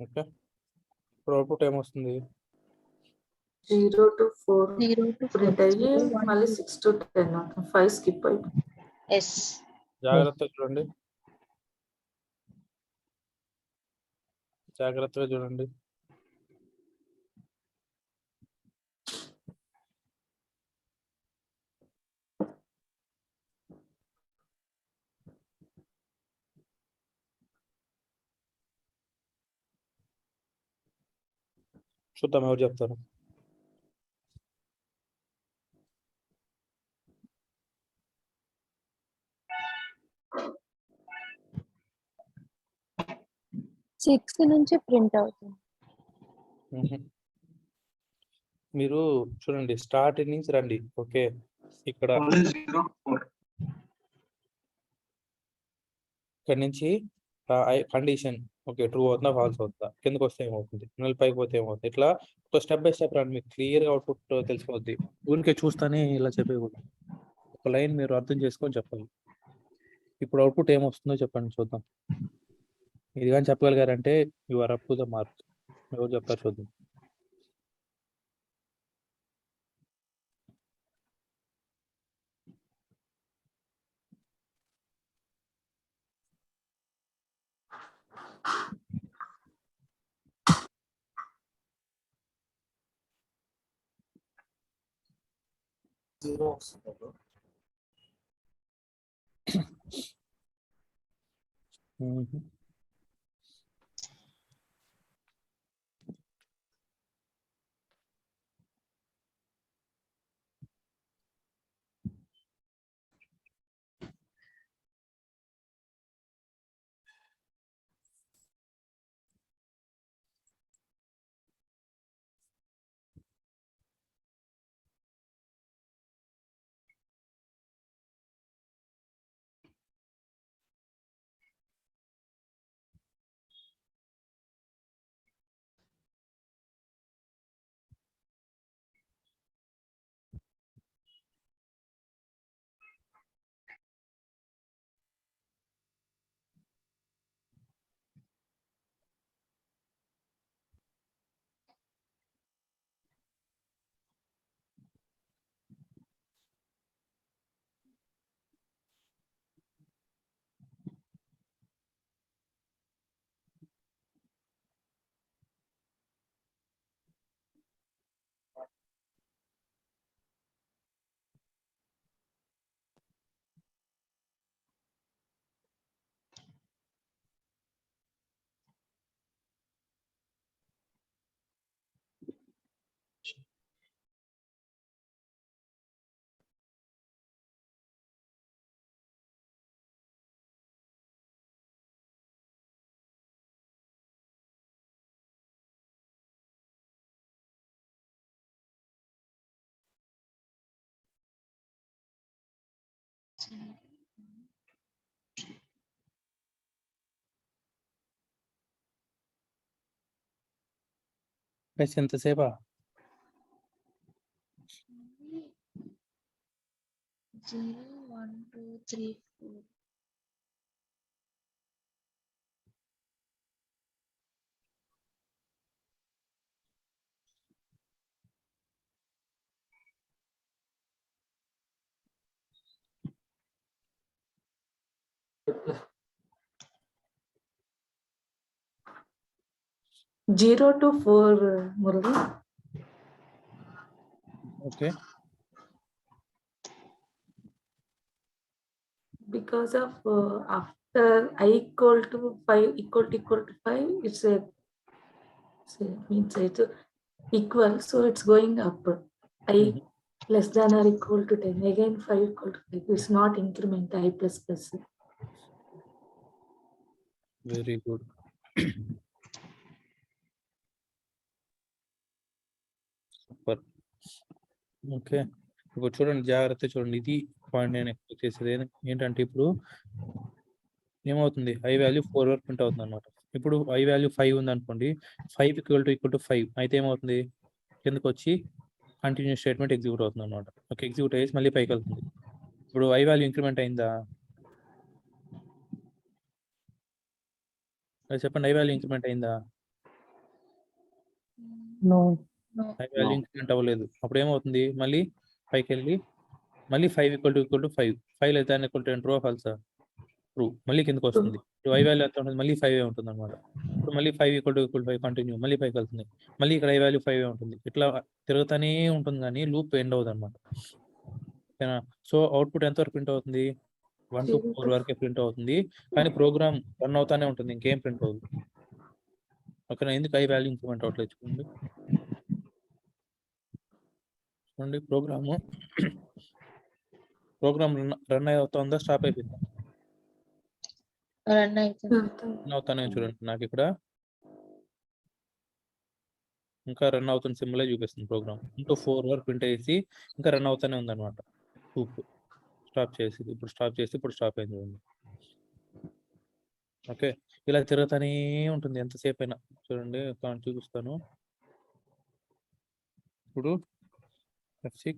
Okay, ఇప్పుడు output ఏమొస్తుంది?
0 to 4
0 to 4.
Print అయ్యి మళ్ళీ 6 to 10 అవుతుంది. 5 skip అయిపోయింది.
Yes.
జాగ్రత్తగా చూడండి, జాగ్రత్తగా చూడండి. చూద్దాం ఎవరు చెప్తారు.
సిక్స్ నుంచి ప్రింట్ అవుతుంది.
మీరు చూడండి, స్టార్ట్ నుంచి రండి. ఓకే, ఇక్కడ
ఓన్లీ 0 4.
ఇక్కడ నుంచి కండిషన్ ఓకే ట్రూ అవుతుందా ఫాల్స్ అవుతుందా, కిందకి వస్తే ఏమవుతుంది, మళ్ళీ పైకి పోతే ఏమవుతుంది, ఇట్లా ఒక స్టెప్ బై స్టెప్ రండి, మీకు క్లియర్గా అవుట్పుట్ తెలిసిపోద్ది. ఊరికే చూస్తానే ఇలా చెప్పేయకూడదు, ఒక లైన్ మీరు అర్థం చేసుకొని చెప్పాలి. ఇప్పుడు అవుట్పుట్ ఏమొస్తుందో చెప్పండి చూద్దాం. ఇది కానీ చెప్పగలిగారంటే you are up to the mark. ఎవరు చెప్తారు చూద్దాం.
జీరో వస్తుంది bro.
బస్ ఎంతసేపా?
0 1 2 3 4.
Zero to 4 Murali.
Okay,
Because of after I equal to 5 equal to 5, it's a means it's equal, so it's going up. I less than or equal to 10. Again 5 equal to 5. It's not increment I plus plus.
Very good. Super. Okay, ఇప్పుడు చూడండి, జాగ్రత్త చూడండి. ఇది point నేను expect చేసేది ఏంటంటే ఇప్పుడు ఏమవుతుంది, ఐ వాల్యూ 4 వరకు ప్రింట్ అవుతుంది అనమాట. ఇప్పుడు ఐ వాల్యూ 5 ఉంది అనుకోండి, 5 ఈక్వల్ టు 5 అయితే ఏమవుతుంది, కిందకు వచ్చి కంటిన్యూస్ స్టేట్మెంట్ ఎగ్జిక్యూట్ అవుతుంది అనమాట. ఓకే, ఎగ్జిక్యూట్ అయ్యేసి మళ్ళీ పైకి వెళ్తుంది. ఇప్పుడు ఐ వాల్యూ ఇంక్రిమెంట్ అయిందా? అది చెప్పండి, ఐ వాల్యూ ఇంక్రిమెంట్ అయిందా?
No.
ఐ వాల్యూ ఇంక్రిమెంట్ అవ్వలేదు. అప్పుడు ఏమవుతుంది, మళ్ళీ పైకి వెళ్ళి మళ్ళీ 5 ఈక్వల్ టు 5 5 లేదా ఈక్వల్ టు 10 ట్రూ ఫాల్సా? ట్రూ. మళ్ళీ కిందకి వస్తుంది. ఇప్పుడు ఐ వాల్యూ ఎంత ఉంటుంది, మళ్ళీ 5 ఉంటుంది అనమాట. ఇప్పుడు మళ్ళీ 5 ఈక్వల్ టు 5 కంటిన్యూ, మళ్ళీ పైకి వెళ్తుంది. మళ్ళీ ఇక్కడ ఐ వాల్యూ 5 ఉంటుంది. ఇట్లా తిరుగుతూనే ఉంటుంది కానీ లూప్ ఎండ్ అవుతుంది అనమాట. ఓకేనా? సో అవుట్పుట్ ఎంత వరకు ప్రింట్ అవుతుంది, 1 to 4 వరకే ప్రింట్ అవుతుంది. కానీ ప్రోగ్రామ్ రన్ అవుతానే ఉంటుంది, ఇంకేం ప్రింట్ అవుతుంది. ఓకేనా? ఎందుకు ఐ వాల్యూ ఇంక్రిమెంట్ అవ్వట్లేదు చూడండి. చూడండి, ప్రోగ్రామ్ రన్ అవుతుందా, స్టాప్ అయిపోయిందా?
Run అవుతుంది.
రన్ అవుతానే చూడండి, నాకు ఇక్కడ ఇంకా రన్ అవుతున్న సింబలే చూపిస్తుంది. ప్రోగ్రామ్ ఇంటూ 4 వరకు ప్రింట్ చేసి ఇంకా రన్ అవుతానే ఉందన్నమాట. లూప్ స్టాప్ చేసి ఇప్పుడు స్టాప్ చేసి ఇప్పుడు స్టాప్ అయింది చూడండి. ఓకే, ఇలా తిరుగుతూనే ఉంటుంది ఎంతసేపు అయినా. చూడండి చూపిస్తాను. ఇప్పుడు F6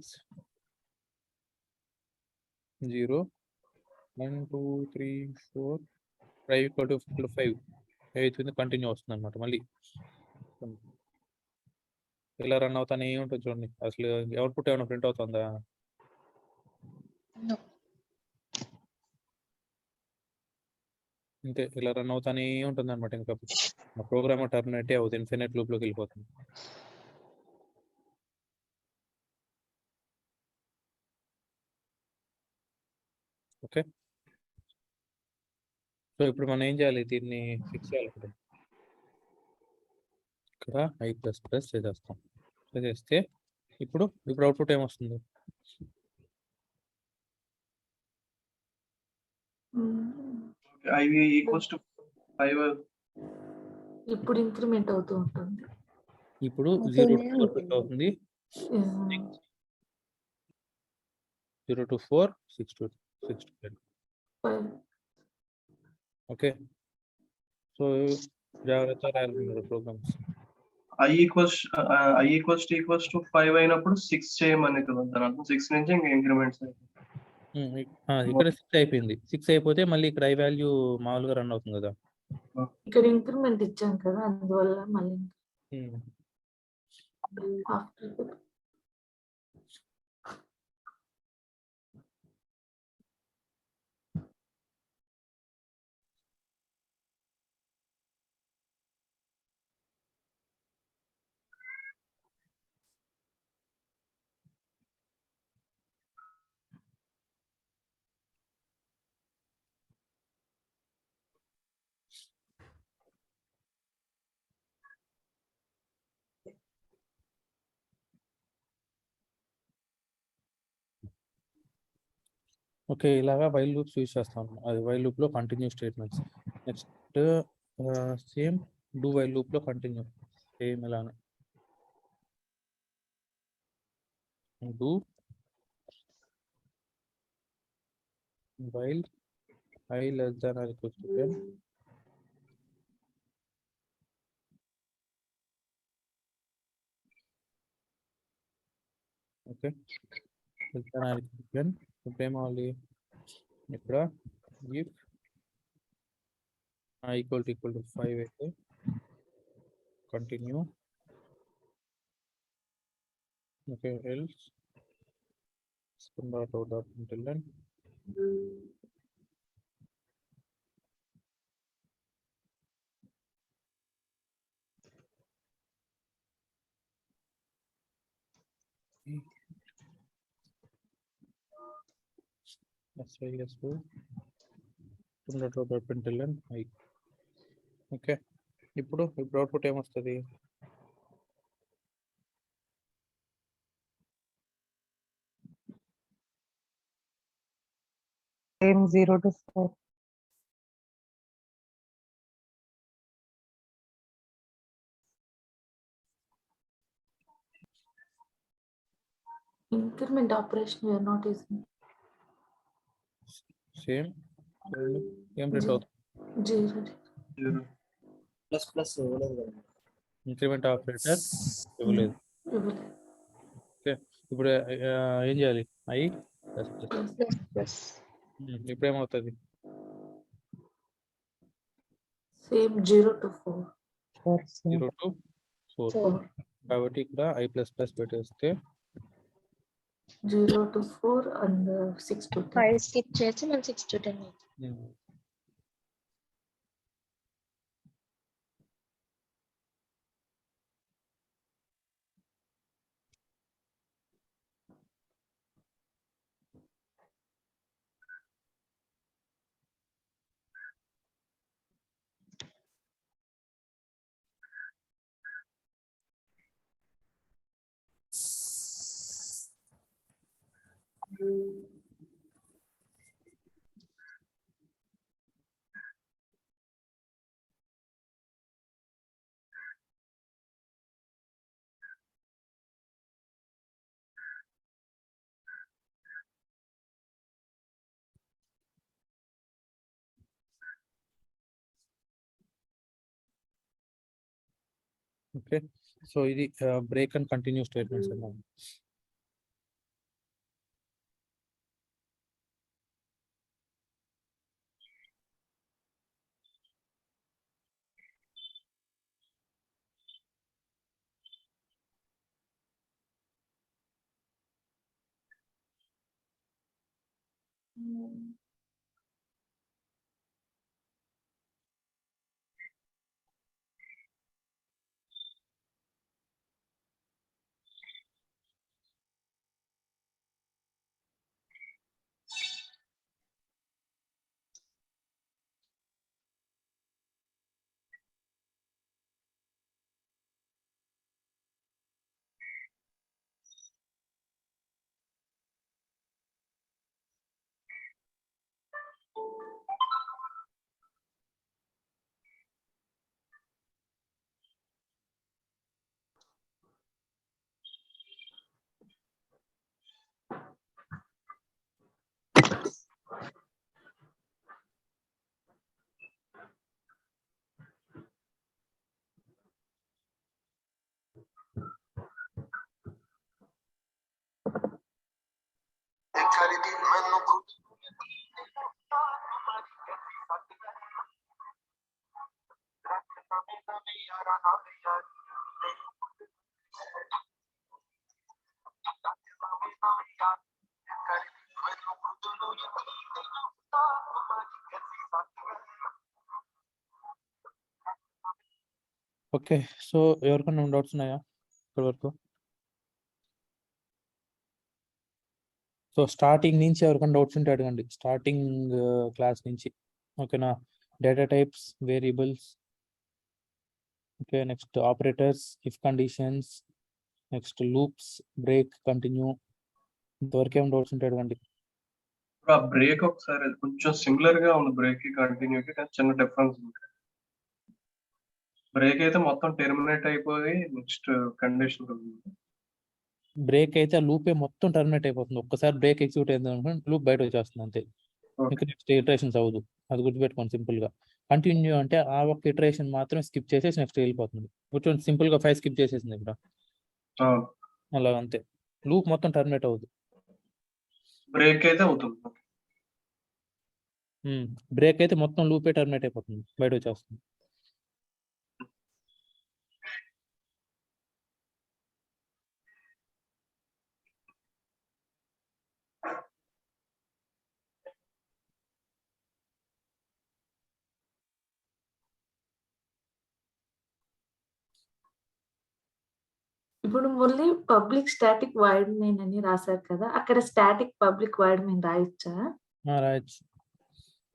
0 1 2 3 4 5 ఈక్వల్ టు 5 అవుతుంది, కంటిన్యూ వస్తుంది అనమాట. మళ్ళీ ఇలా రన్ అవుతానే ఉంటుంది చూడండి. అసలు అవుట్పుట్ ఏమైనా ప్రింట్ అవుతుందా?
No.
అంతే, ఇలా రన్ అవుతానే ఉంటుంది అనమాట. ఇంకా ప్రోగ్రామ్ టర్మినేట్ అవుతుంది, ఇన్ఫినిట్ లూప్ లోకి వెళ్ళిపోతుంది. ఓకే, సో ఇప్పుడు మనం ఏం చేయాలి, దీన్ని ఫిక్స్ చేయాలి. ఇక్కడ ఐ ప్లస్ ప్లస్ చేసేస్తాం. చేస్తే ఇప్పుడు అవుట్పుట్ ఏమొస్తుంది,
ఐ ఈక్వల్స్ టు 5.
ఇప్పుడు ఇంక్రిమెంట్ అవుతూ ఉంటుంది.
ఇప్పుడు
అవుతూనే
0 to 4 ప్రింట్ అవుతుంది. 0 to 4 6 to 10. ఓకే, సో జాగ్రత్త రాయాలి ప్రోగ్రామ్స్.
ఐ ఈక్వల్స్ టు 5 అయినప్పుడు 6 చేయమని కదా, 6 నుంచి ఇంకా ఇంక్రిమెంట్స్
ఇక్కడ 6 అయిపోయింది. 6 అయిపోతే మళ్ళీ ఇక్కడ ఐ వాల్యూ మామూలుగా రన్ అవుతుంది కదా.
ఇక్కడ ఇంక్రిమెంట్ ఇచ్చాం కదా, అందువల్ల మళ్ళీ after
ఓకే, ఇలాగా వైల్ లూప్స్ యూజ్ చేస్తాం. అది వైల్ లూప్ లో continue statements. Next same do while loop లో కంటిన్యూ సేమ్ ఇలానే do while I less than or equal to 10. Okay, less than or equal to 10. ఇప్పుడు ఏమవ్వాలి, ఇక్కడ if i ఈక్వల్ టు 5 అయితే continue. Okay, else until i. Okay, ఇప్పుడు output ఏమొస్తుంది,
Same 0 to 4.
Increment operation we are not using.
Same ఏం print అవుతుంది?
0.
0.
Plus plus ఇవ్వలేదు కదా.
ఇంక్రిమెంట్ ఆపరేటర్ ఇవ్వలేదు.
ఇవ్వలేదు.
ఇప్పుడు ఏం చేయాలి? I plus plus.
Plus plus
ఇప్పుడు ఏమవుతుంది?
Same 0 to 4.
4 same.
0 to 4.
4.
కాబట్టి ఇక్కడ ఐ ప్లస్ ప్లస్ పెట్టేస్తే
0 to 4 and 6 to 10.
5 స్కిప్ చేసి మనం 6 to 10 అవుతుంది.
ఓకే. సో ఇది బ్రేక్ అండ్ కంటిన్యూ స్టేట్మెంట్స్ అన్నమాట. ఓకే. సో ఎవరికైనా డౌట్స్ ఉన్నాయా ఇప్పటి వరకు? సో స్టార్టింగ్ నుంచి ఎవరికైనా డౌట్స్ ఉంటే అడగండి. స్టార్టింగ్ క్లాస్ నుంచి. ఓకేనా? Data types, variables, okay, next operators, if conditions, next loops, break, continue, ఇంతవరకు ఏం డౌట్స్ ఉంటే అడగండి.
ఆ బ్రేక్ ఒకసారి కొంచెం సిమిలర్ గా ఉంది బ్రేక్ కి కంటిన్యూ కి, కానీ చిన్న డిఫరెన్స్ ఉంది. బ్రేక్ అయితే మొత్తం టెర్మినేట్ అయిపోయి నెక్స్ట్ కండిషన్ ఉంది.
బ్రేక్ అయితే ఆ లూపే మొత్తం టర్మినేట్ అయిపోతుంది. ఒక్కసారి బ్రేక్ ఎగ్జిక్యూట్ అయింది అనుకోండి, లూప్ బయట వచ్చేస్తుంది అంతే. ఇంకా నెక్స్ట్ ఇటరేషన్స్ అవ్వదు. అది గుర్తుపెట్టుకోండి సింపుల్ గా. కంటిన్యూ అంటే ఆ ఒక్క ఇటరేషన్ మాత్రం స్కిప్ చేసేసి నెక్స్ట్ వెళ్ళిపోతుంది. కూర్చొని సింపుల్ గా 5 స్కిప్ చేసేసింది ఇక్కడ. అలా అంతే. లూప్ మొత్తం టర్మినేట్ అవ్వదు.
బ్రేక్ అయితే అవుతుంది.
బ్రేక్ అయితే మొత్తం లూపే టర్మినేట్ అయిపోతుంది, బయట వచ్చేస్తుంది.
ఇప్పుడు మళ్ళీ పబ్లిక్ స్టాటిక్ వైడ్ మెయిన్ అని రాశారు కదా, అక్కడ స్టాటిక్ పబ్లిక్ వైడ్ మెయిన్ రాయొచ్చా?
రాయొచ్చు.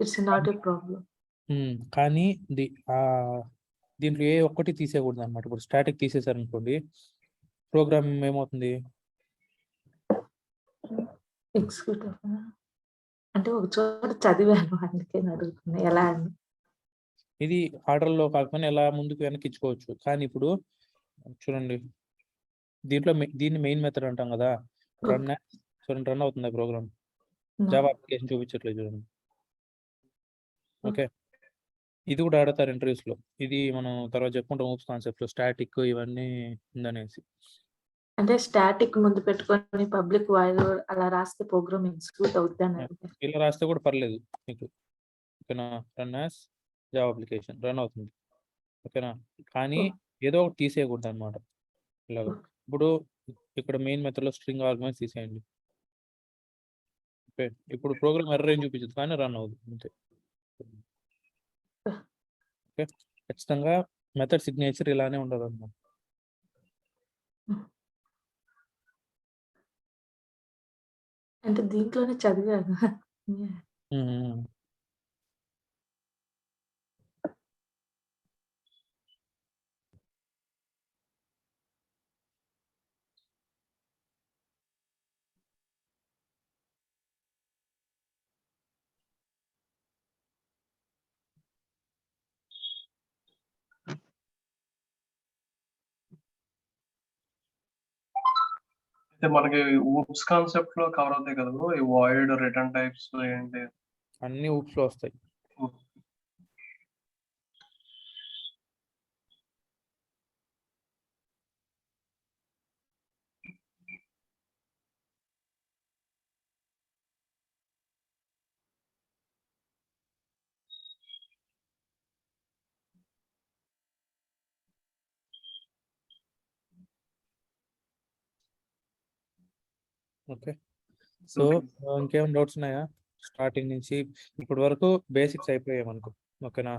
It's not a problem.
కానీ దీంట్లో ఏ ఒక్కటి తీసేయకూడదు అనమాట. ఇప్పుడు స్టాటిక్ తీసేసారు అనుకోండి, ప్రోగ్రామ్ ఏమవుతుంది?
ఎగ్జిక్యూట్ అంటే ఒక చోట చదివాను అందుకే అడుగుతున్నా ఎలా అని.
ఇది ఆర్డర్లో కాకపోయినా ఎలా ముందుకు వెనక్కి ఇచ్చుకోవచ్చు. కానీ ఇప్పుడు చూడండి, దీంట్లో దీన్ని మెయిన్ మెథడ్ అంటాం కదా. రన్ చూడండి, రన్ అవుతుంది ప్రోగ్రామ్. జావా అప్లికేషన్ చూపించట్లేదు చూడండి. ఓకే, ఇది కూడా ఆడతారు ఇంటర్వ్యూస్ లో. ఇది మనం తర్వాత చెప్పుకుంటాం ఊప్స్ కాన్సెప్ట్ లో స్టాటిక్ ఇవన్నీ ఉందనేసి.
అంటే స్టాటిక్ ముందు పెట్టుకొని పబ్లిక్ వాయిడ్ అలా రాస్తే ప్రోగ్రామ్ ఎగ్జిక్యూట్ అవుతాను.
ఇలా రాస్తే కూడా పర్లేదు మీకు. ఓకేనా, run as Java application run అవుతుంది. ఓకేనా, కానీ ఏదో ఒకటి తీసేయకూడదు అనమాట. ఇలాగ ఇప్పుడు ఇక్కడ మెయిన్ మెథడ్ లో స్ట్రింగ్ ఆర్గ్యుమెంట్స్ తీసేయండి. ఓకే, ఇప్పుడు ప్రోగ్రామ్ ఎర్రర్ ఏం చూపించదు కానీ రన్ అవుతుంది అంతే. ఓకే, ఖచ్చితంగా మెథడ్ సిగ్నేచర్ ఇలానే ఉండదు అన్నమాట.
అంటే దీంట్లోనే చదివాను.
అయితే మనకి ఊప్స్ కాన్సెప్ట్ లో కవర్ అవుతాయి కదా bro, ఈ వాయిడ్ రిటర్న్ టైప్స్ ఏంటి?
అన్ని ఊప్స్ లో వస్తాయి. ఓకే, సో ఇంకేమైనా డౌట్స్ ఉన్నాయా? స్టార్టింగ్ నుంచి ఇప్పటి వరకు బేసిక్స్ అయిపోయాయి మనకు. ఓకేనా,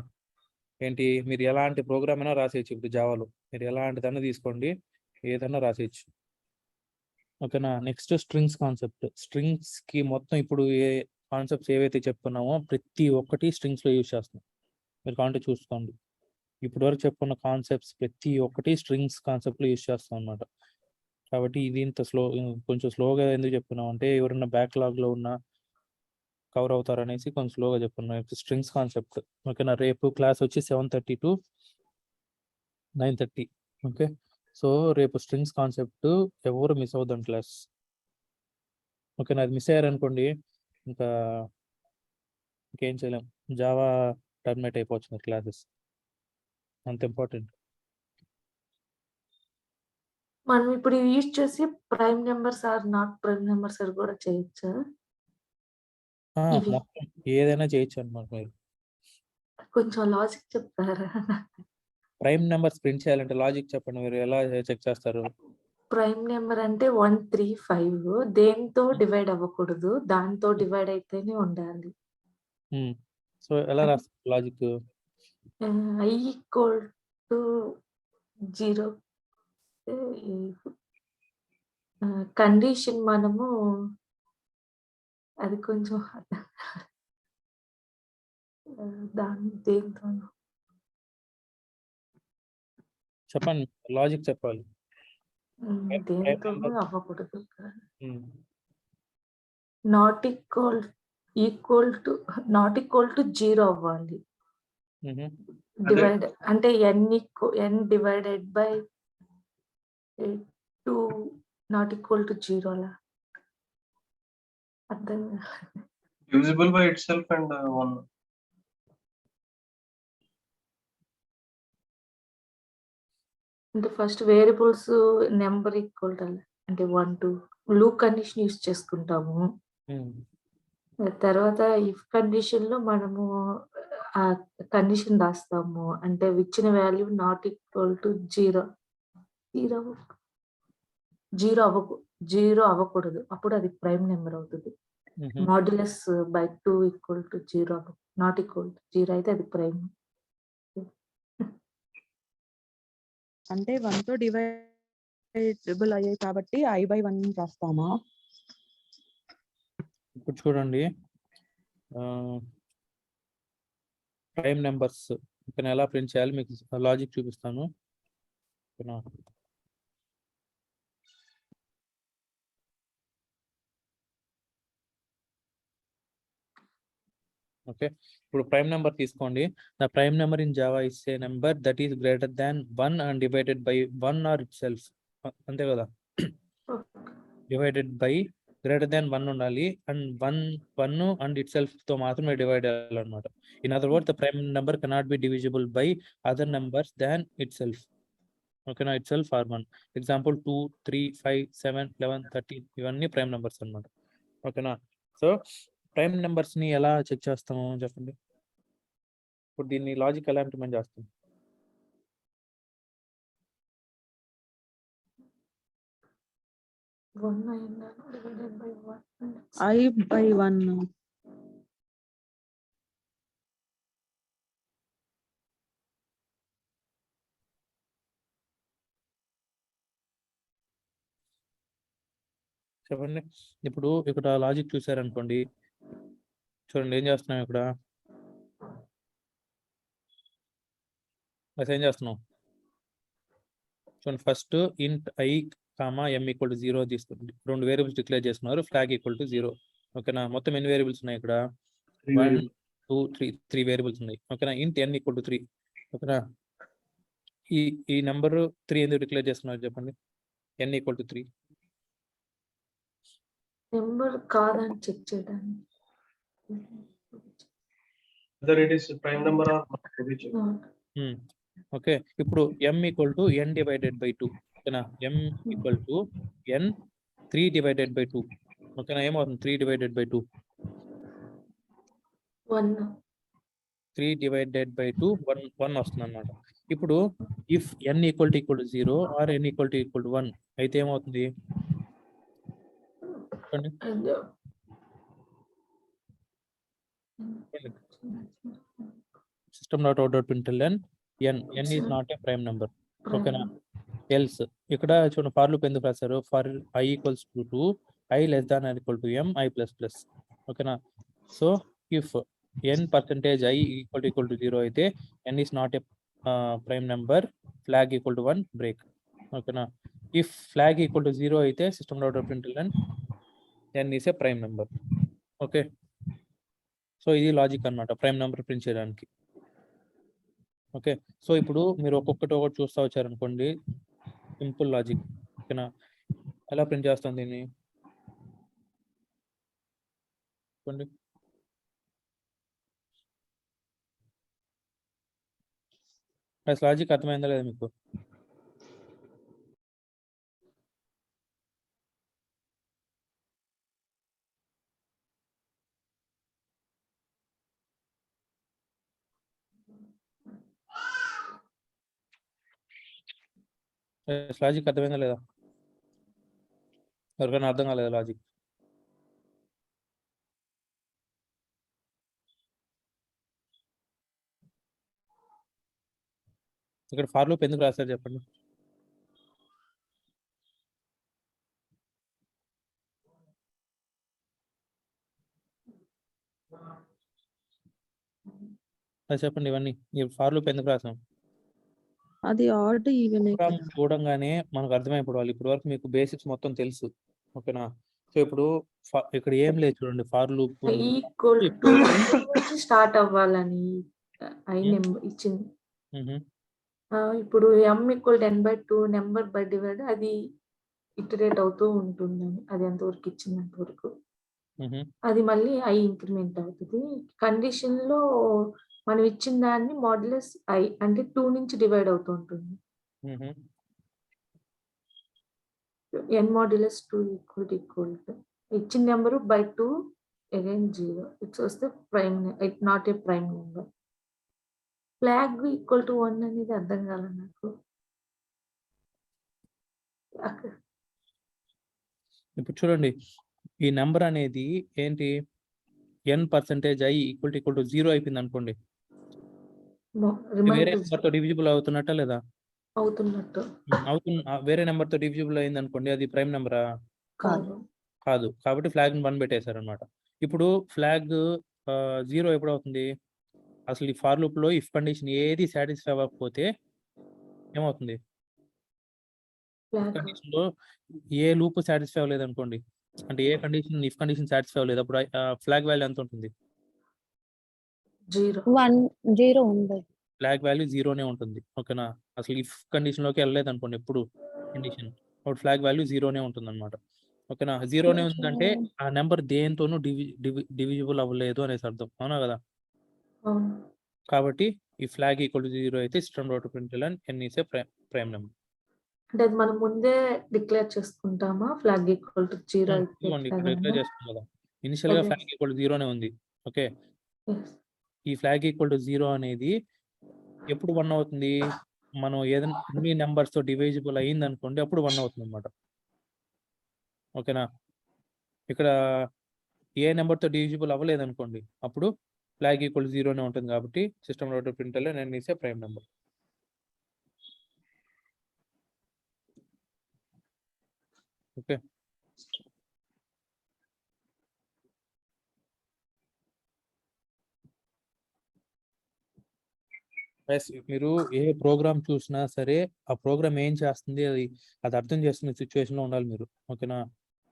ఏంటి మీరు ఎలాంటి ప్రోగ్రామ్ అయినా రాసేయచ్చు. ఇప్పుడు జావాలో మీరు ఎలాంటిదన్నా తీసుకోండి, ఏదన్నా రాసేయచ్చు. ఓకేనా, నెక్స్ట్ స్ట్రింగ్స్ కాన్సెప్ట్. స్ట్రింగ్స్ కి మొత్తం ఇప్పుడు ఏ కాన్సెప్ట్స్ ఏవైతే చెప్పుకున్నామో ప్రతి ఒక్కటి స్ట్రింగ్స్ లో యూజ్ చేస్తున్నాం. మీరు కావాలంటే చూసుకోండి. ఇప్పటి వరకు చెప్పుకున్న కాన్సెప్ట్స్ ప్రతి ఒక్కటి స్ట్రింగ్స్ కాన్సెప్ట్ లో యూజ్ చేస్తాం అనమాట. కాబట్టి ఇది ఇంత కొంచెం స్లోగా ఎందుకు చెప్పుకున్నాం అంటే ఎవరైనా బ్యాక్లాగ్ లో ఉన్న కవర్ అవుతారు అనేసి కొంచెం స్లోగా చెప్పుకున్నాం. Strings concept. ఓకేనా, రేపు క్లాస్ వచ్చి 7:30 to 9:30. ఓకే, సో రేపు స్ట్రింగ్స్ కాన్సెప్ట్ ఎవరు మిస్ అవుదాం క్లాస్. ఓకేనా, అది మిస్ అయ్యారనుకోండి ఇంకా ఇంకేం చేయలేం. జావా టర్మినేట్ అయిపోవచ్చు క్లాసెస్, అంత ఇంపార్టెంట్.
మనం ఇప్పుడు యూజ్ చేసి prime numbers or not prime numbers కూడా చేయొచ్చా? ఇవి
మొత్తం ఏదైనా చేయొచ్చు అనమాట. మీరు
కొంచెం లాజిక్ చెప్తారా?
ప్రైమ్ నెంబర్స్ ప్రింట్ చేయాలంటే లాజిక్ చెప్పండి. మీరు ఎలా చెక్ చేస్తారు?
ప్రైమ్ నెంబర్ అంటే 1, 3, 5 దేంతో డివైడ్ అవ్వకూడదు, దాంతో డివైడ్ అయితేనే ఉండాలి.
సో ఎలా రాస్తారు logic?
I equal to 0 condition మనము అది కొంచెం దాని దేంతో
చెప్పండి, లాజిక్ చెప్పాలి.
దేంతో అవ్వకూడదు. నాట్ ఈక్వల్ టు 0 అవ్వాలి. డివైడ్ అంటే n divided by 2 not equal to 0 అలా అర్థం.
divisible by itself and 1.
అంటే ఫస్ట్ వేరియబుల్స్ నెంబర్ ఈక్వల్ అంటే 1, 2 లూప్ కండిషన్ యూస్ చేసుకుంటాము. తర్వాత ఇఫ్ కండిషన్ లో మనము ఆ కండిషన్ రాస్తాము. అంటే ఇచ్చిన వాల్యూ నాట్ ఈక్వల్ టు 0 అవ్వకూడదు, అప్పుడు అది ప్రైమ్ నెంబర్ అవుతుంది. Modulus by 2 equal to 0 not equal to 0 అయితే అది ప్రైమ్.
అంటే 1 తో డివైడబుల్ అయ్యాయి కాబట్టి i/1 రాస్తామా?
ఇప్పుడు చూడండి, ప్రైమ్ నెంబర్స్ ఇక్కడ ఎలా ప్రింట్ చేయాలి మీకు లాజిక్ చూపిస్తాను. ఓకే, ఇప్పుడు ప్రైమ్ నెంబర్ తీసుకోండి. The prime number in Java is a number that is greater than 1 and divided by 1 or itself. అంతే కదా, డివైడెడ్ బై గ్రేటర్ దాన్ 1 ఉండాలి అండ్ 1 అండ్ ఇట్ సెల్ఫ్ తో మాత్రమే డివైడ్ అవ్వాలన్నమాట. In other word the prime number cannot be divisible by other numbers than itself. ఓకేనా, itself or 1. Example 2, 3, 5, 7, 11, 13 ఇవన్నీ prime numbers అన్నమాట. ఓకేనా, సో ప్రైమ్ నెంబర్స్ ని ఎలా చెక్ చేస్తాము చెప్పండి. ఇప్పుడు దీన్ని లాజిక్ ఎలా ఇంప్లిమెంట్ చేస్తాం?
Divided by 1.
I/1.
చెప్పండి. ఇప్పుడు ఇక్కడ లాజిక్ చూసారనుకోండి, చూడండి ఏం చేస్తున్నాం ఇక్కడ. అసలు ఏం చేస్తున్నాం చూడండి. ఫస్ట్ ఇంట్ I, m ఈక్వల్ టు 0 తీసుకుంది. 2 వేరియబుల్స్ డిక్లేర్ చేస్తున్నారు, ఫ్లాగ్ ఈక్వల్ టు 0. ఓకేనా, మొత్తం ఎన్ని వేరియబుల్స్ ఉన్నాయి ఇక్కడ? 1, 2, 3 వేరియబుల్స్ ఉన్నాయి. ఓకేనా, ఇంట్ n ఈక్వల్ టు 3. ఓకేనా, ఈ నెంబర్ 3 ఎందుకు డిక్లేర్ చేస్తున్నారు చెప్పండి? n ఈక్వల్ టు 3
నెంబర్ కాదని చెక్ చేయడానికి.
whether it is prime number or not.
Okay, ఇప్పుడు m equal to n divided by 2. ఓకేనా, m equal to n 3 divided by 2. ఓకేనా, ఏమవుతుంది 3 డివైడెడ్ బై 2?
1.
3 డివైడెడ్ బై 2 1 వస్తుంది అన్నమాట. ఇప్పుడు if n equal to 0 or n equal to 1 అయితే ఏమవుతుంది? System dot out dot println n is not a prime number. ఓకేనా, else ఇక్కడ చూడండి ఫర్ లూప్ ఎందుకు రాశారు? For I equals to 2, I less than or equal to m, I plus plus. ఓకేనా, so if n% I equal to 0 అయితే n is not a prime number, flag equal to 1, break. ఓకేనా, if flag equal to 0 అయితే system dot out println n is a prime number. Okay, so ఇది logic అన్నమాట prime number print చేయడానికి. Okay, so ఇప్పుడు మీరు ఒక్కొక్కటి చూస్తూ వచ్చారనుకోండి, సింపుల్ లాజిక్. ఓకేనా, ఎలా ప్రింట్ చేస్తాం దీన్ని చూడండి. అసలు లాజిక్ అర్థమైందా లేదా మీకు? లాజిక్ అర్థమైందా లేదా? ఎవరికైనా అర్థం కాలేదా లాజిక్? ఇక్కడ ఫార్ లూప్ ఎందుకు రాశారు చెప్పండి? చెప్పండి, ఇవన్నీ ఈ ఫార్ లూప్ ఎందుకు రాసాం?
అది ఆడ్ ఈవెన్
చూడంగానే మనకు అర్థమైపోవాలి. ఇప్పటి వరకు మీకు బేసిక్స్ మొత్తం తెలుసు. ఓకేనా, సో ఇప్పుడు ఇక్కడ ఏం లేదు చూడండి, for loop
equal to start అవ్వాలని I నెంబర్ ఇచ్చింది. ఇప్పుడు m equal 10/2 number by divide అది ఇటరేట్ అవుతూ ఉంటుందని, అది ఎంతవరకు ఇచ్చినంత వరకు అది మళ్ళీ I ఇంక్రిమెంట్ అవుతుంది. కండిషన్ లో మనం ఇచ్చిన దాన్ని మాడ్యులస్ I అంటే 2 నుంచి డివైడ్ అవుతూ ఉంటుంది. n మాడ్యులస్ 2 ఈక్వల్ టు ఇచ్చిన నెంబర్ బై 2 అగైన్ 0. ఇట్స్ వస్తే prime, it not a prime number. Flag equal to 1 అనేది అర్థం కాల నాకు.
ఇప్పుడు చూడండి, ఈ నెంబర్ అనేది ఏంటి? n% I ఈక్వల్ టు 0 అయిపోయింది అనుకోండి, వేరే నెంబర్ తో డివిజిబుల్ అవుతున్నట్టా లేదా?
అవుతున్నట్టు.
వేరే నెంబర్ తో డివిజిబుల్ అయింది అనుకోండి, అది ప్రైమ్ నెంబరా? కాదు. కాబట్టి ఫ్లాగ్ 1 పెట్టేశారు అనమాట. ఇప్పుడు ఫ్లాగ్ 0 ఎప్పుడు అవుతుంది? అసలు ఈ ఫార్ లూప్ లో ఇఫ్ కండిషన్ ఏది సాటిస్ఫై అవ్వకపోతే ఏమవుతుంది? కండిషన్ లో ఏ లూప్ సాటిస్ఫై అవ్వలేదు అనుకోండి, అంటే ఏ కండిషన్ ఇఫ్ కండిషన్ సాటిస్ఫై అవ్వలేదు, అప్పుడు ఫ్లాగ్ వాల్యూ ఎంత ఉంటుంది?
జీరో
0 ఉండదు.
ఫ్లాగ్ వాల్యూ జీరోనే ఉంటుంది. ఓకేనా? అసలు ఇఫ్ కండిషన్‌లోకి వెళ్ళలేదు అనుకోండి ఎప్పుడు కండిషన్. అప్పుడు ఫ్లాగ్ వాల్యూ జీరోనే ఉంటుందన్నమాట. ఓకేనా? జీరోనే ఉందంటే ఆ నెంబర్ దేనితోనూ డివిజిబుల్ అవ్వలేదు అనేసి అర్థం. అవునా కదా?
అవును.
కాబట్టి ఈ ఫ్లాగ్ ఈక్వల్ టు 0 అయితే system dot println n is a prime number.
అంటే అది మనం ముందే డిక్లేర్ చేసుకుంటామా? ఫ్లాగ్ ఈక్వల్ టు 0 అయితే
ఇదిగోండి ఇక్కడ
ఎట్లాగైనా?
డిక్లేర్ చేస్తాం కదా. ఇనిషియల్‌గా
అదే.
ఫ్లాగ్ ఈక్వల్ టు 0నే ఉంది. ఓకే.
Yes.
ఈ ఫ్లాగ్ ఈక్వల్ టు 0 అనేది ఎప్పుడు 1 అవుతుంది? మనం ఏదైనా అన్ని నంబర్స్‌తో డివిజిబుల్ అయిందనుకోండి అప్పుడు 1 అవుతుందన్నమాట. ఓకేనా? ఇక్కడ ఏ నెంబర్‌తో డివిజిబుల్ అవ్వలేదనుకోండి అప్పుడు ఫ్లాగ్ ఈక్వల్ టు 0నే ఉంటుంది కాబట్టి system dot println n is a prime number. Okay. Yes. మీరు ఏ ప్రోగ్రామ్ చూసినా సరే ఆ ప్రోగ్రామ్ ఏం చేస్తుంది అది అర్థం చేసుకునే సిట్యుయేషన్‌లో ఉండాలి మీరు. ఓకేనా?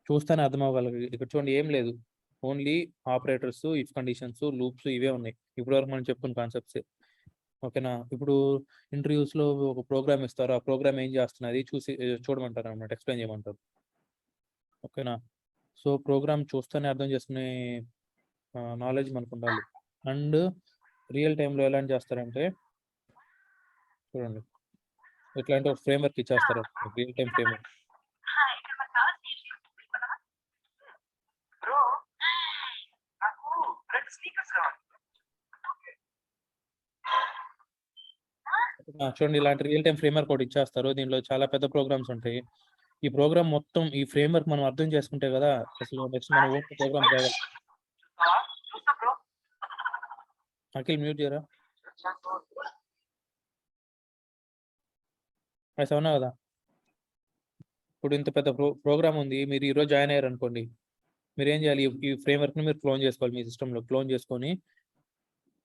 చూస్తేనే అర్థం అవ్వగలగాలి. ఇక్కడ చూడండి ఏం లేదు. Only operators, if conditions, loops ఇవే ఉన్నాయి. ఇప్పటివరకు మనం చెప్పుకున్న కాన్సెప్ట్సే. ఓకేనా? ఇప్పుడు ఇంటర్వ్యూస్‌లో ఒక ప్రోగ్రామ్ ఇస్తారు. ఆ ప్రోగ్రామ్ ఏం చేస్తున్నది చూడమంటారన్నమాట. ఎక్స్‌ప్లెయిన్ చేయమంటారు. ఓకేనా? సో, ప్రోగ్రామ్ చూస్తేనే అర్థం చేసుకునే నాలెడ్జ్ మనకుండాలి. అండ్ రియల్ టైమ్‌లో ఎలాంటి చేస్తారంటే చూడండి. ఇట్లాంటి ఒక ఫ్రేమ్‌వర్క్ ఇచ్చేస్తారు. Real time framework. చూడండి ఇలాంటి రియల్ టైమ్ ఫ్రేమ్‌వర్క్ ఒకటి ఇచ్చేస్తారు. దీనిలో చాలా పెద్ద ప్రోగ్రామ్స్ ఉంటాయి. ఈ ప్రోగ్రామ్ మొత్తం ఈ ఫ్రేమ్‌వర్క్ మనం అర్థం చేసుకుంటే కదా అసలు నెక్స్ట్ మనం ఓన్ ప్రోగ్రామ్ చేయగలం. అఖిల్ మ్యూట్ చేయరా? అవునా కదా? ఇప్పుడు ఇంత పెద్ద ప్రోగ్రామ్ ఉంది. మీరు ఈరోజు జాయిన్ అయ్యారనుకోండి. మీరేం చేయాలి? ఈ ఫ్రేమ్‌వర్క్‌ని మీరు క్లోన్ చేసుకోవాలి మీ సిస్టమ్‌లో. క్లోన్ చేసుకొని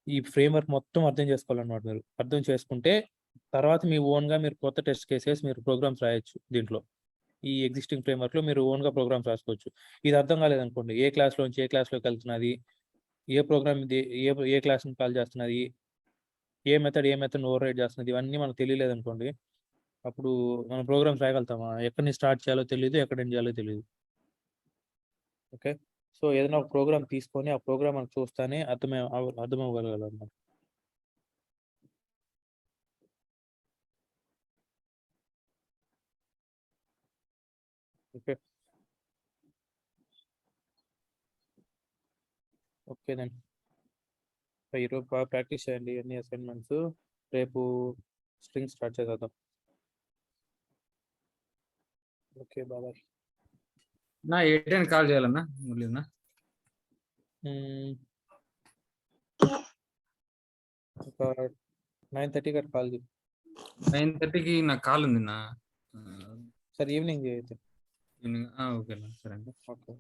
ఈ ఫ్రేమ్‌వర్క్ మొత్తం అర్థం చేసుకోవాలన్నమాట మీరు. అర్థం చేసుకుంటే తర్వాత మీ ఓన్‌గా మీరు కొత్త టెస్ట్ కేసెస్ మీరు ప్రోగ్రామ్స్ రాయొచ్చు దీంట్లో. ఈ ఎగ్జిస్టింగ్ ఫ్రేమ్‌వర్క్‌లో మీరు ఓన్‌గా ప్రోగ్రామ్స్ రాసుకోవచ్చు. ఇది అర్థం కాలేదనుకోండి. ఏ క్లాస్‌లోంచి ఏ క్లాస్‌లోకి వెళ్తున్నది? ఏ ప్రోగ్రామ్ ఇది? ఏ క్లాస్‌ని కాల్ చేస్తున్నది? ఏ మెథడ్ ఓవర్ రైడ్ చేస్తున్నది? ఇవన్నీ మనకు తెలియలేదనుకోండి. అప్పుడు మనం ప్రోగ్రామ్స్ రాయగలుగుతామా? ఎక్కడి నుంచి స్టార్ట్ చేయాలో తెలీదు. ఎక్కడ ఎండ్ చేయాలో తెలీదు. ఓకే. సో, ఏదైనా ఒక ప్రోగ్రామ్ తీసుకొని ఆ ప్రోగ్రామ్ మనకు చూస్తానే అర్థమవ్వగలగాలన్నమాట. ఓకే. Okay then. ఈరోజు బాగా ప్రాక్టీస్ చేయండి అన్ని అసైన్‌మెంట్స్. రేపు స్ట్రింగ్ స్టార్ట్ చేసేద్దాం. ఓకే. బాయ్.
నా ఏ టైం కాల్ చేయాలన్నా మురళీనా?
ఒక 9:30కి అట్లా కాల్ చేయి.
9:30కి నాకు కాల్ ఉంది నా.
సరే ఈవినింగ్ చేయి అయితే.
ఓకేనా సరే అండి.
ఓకే.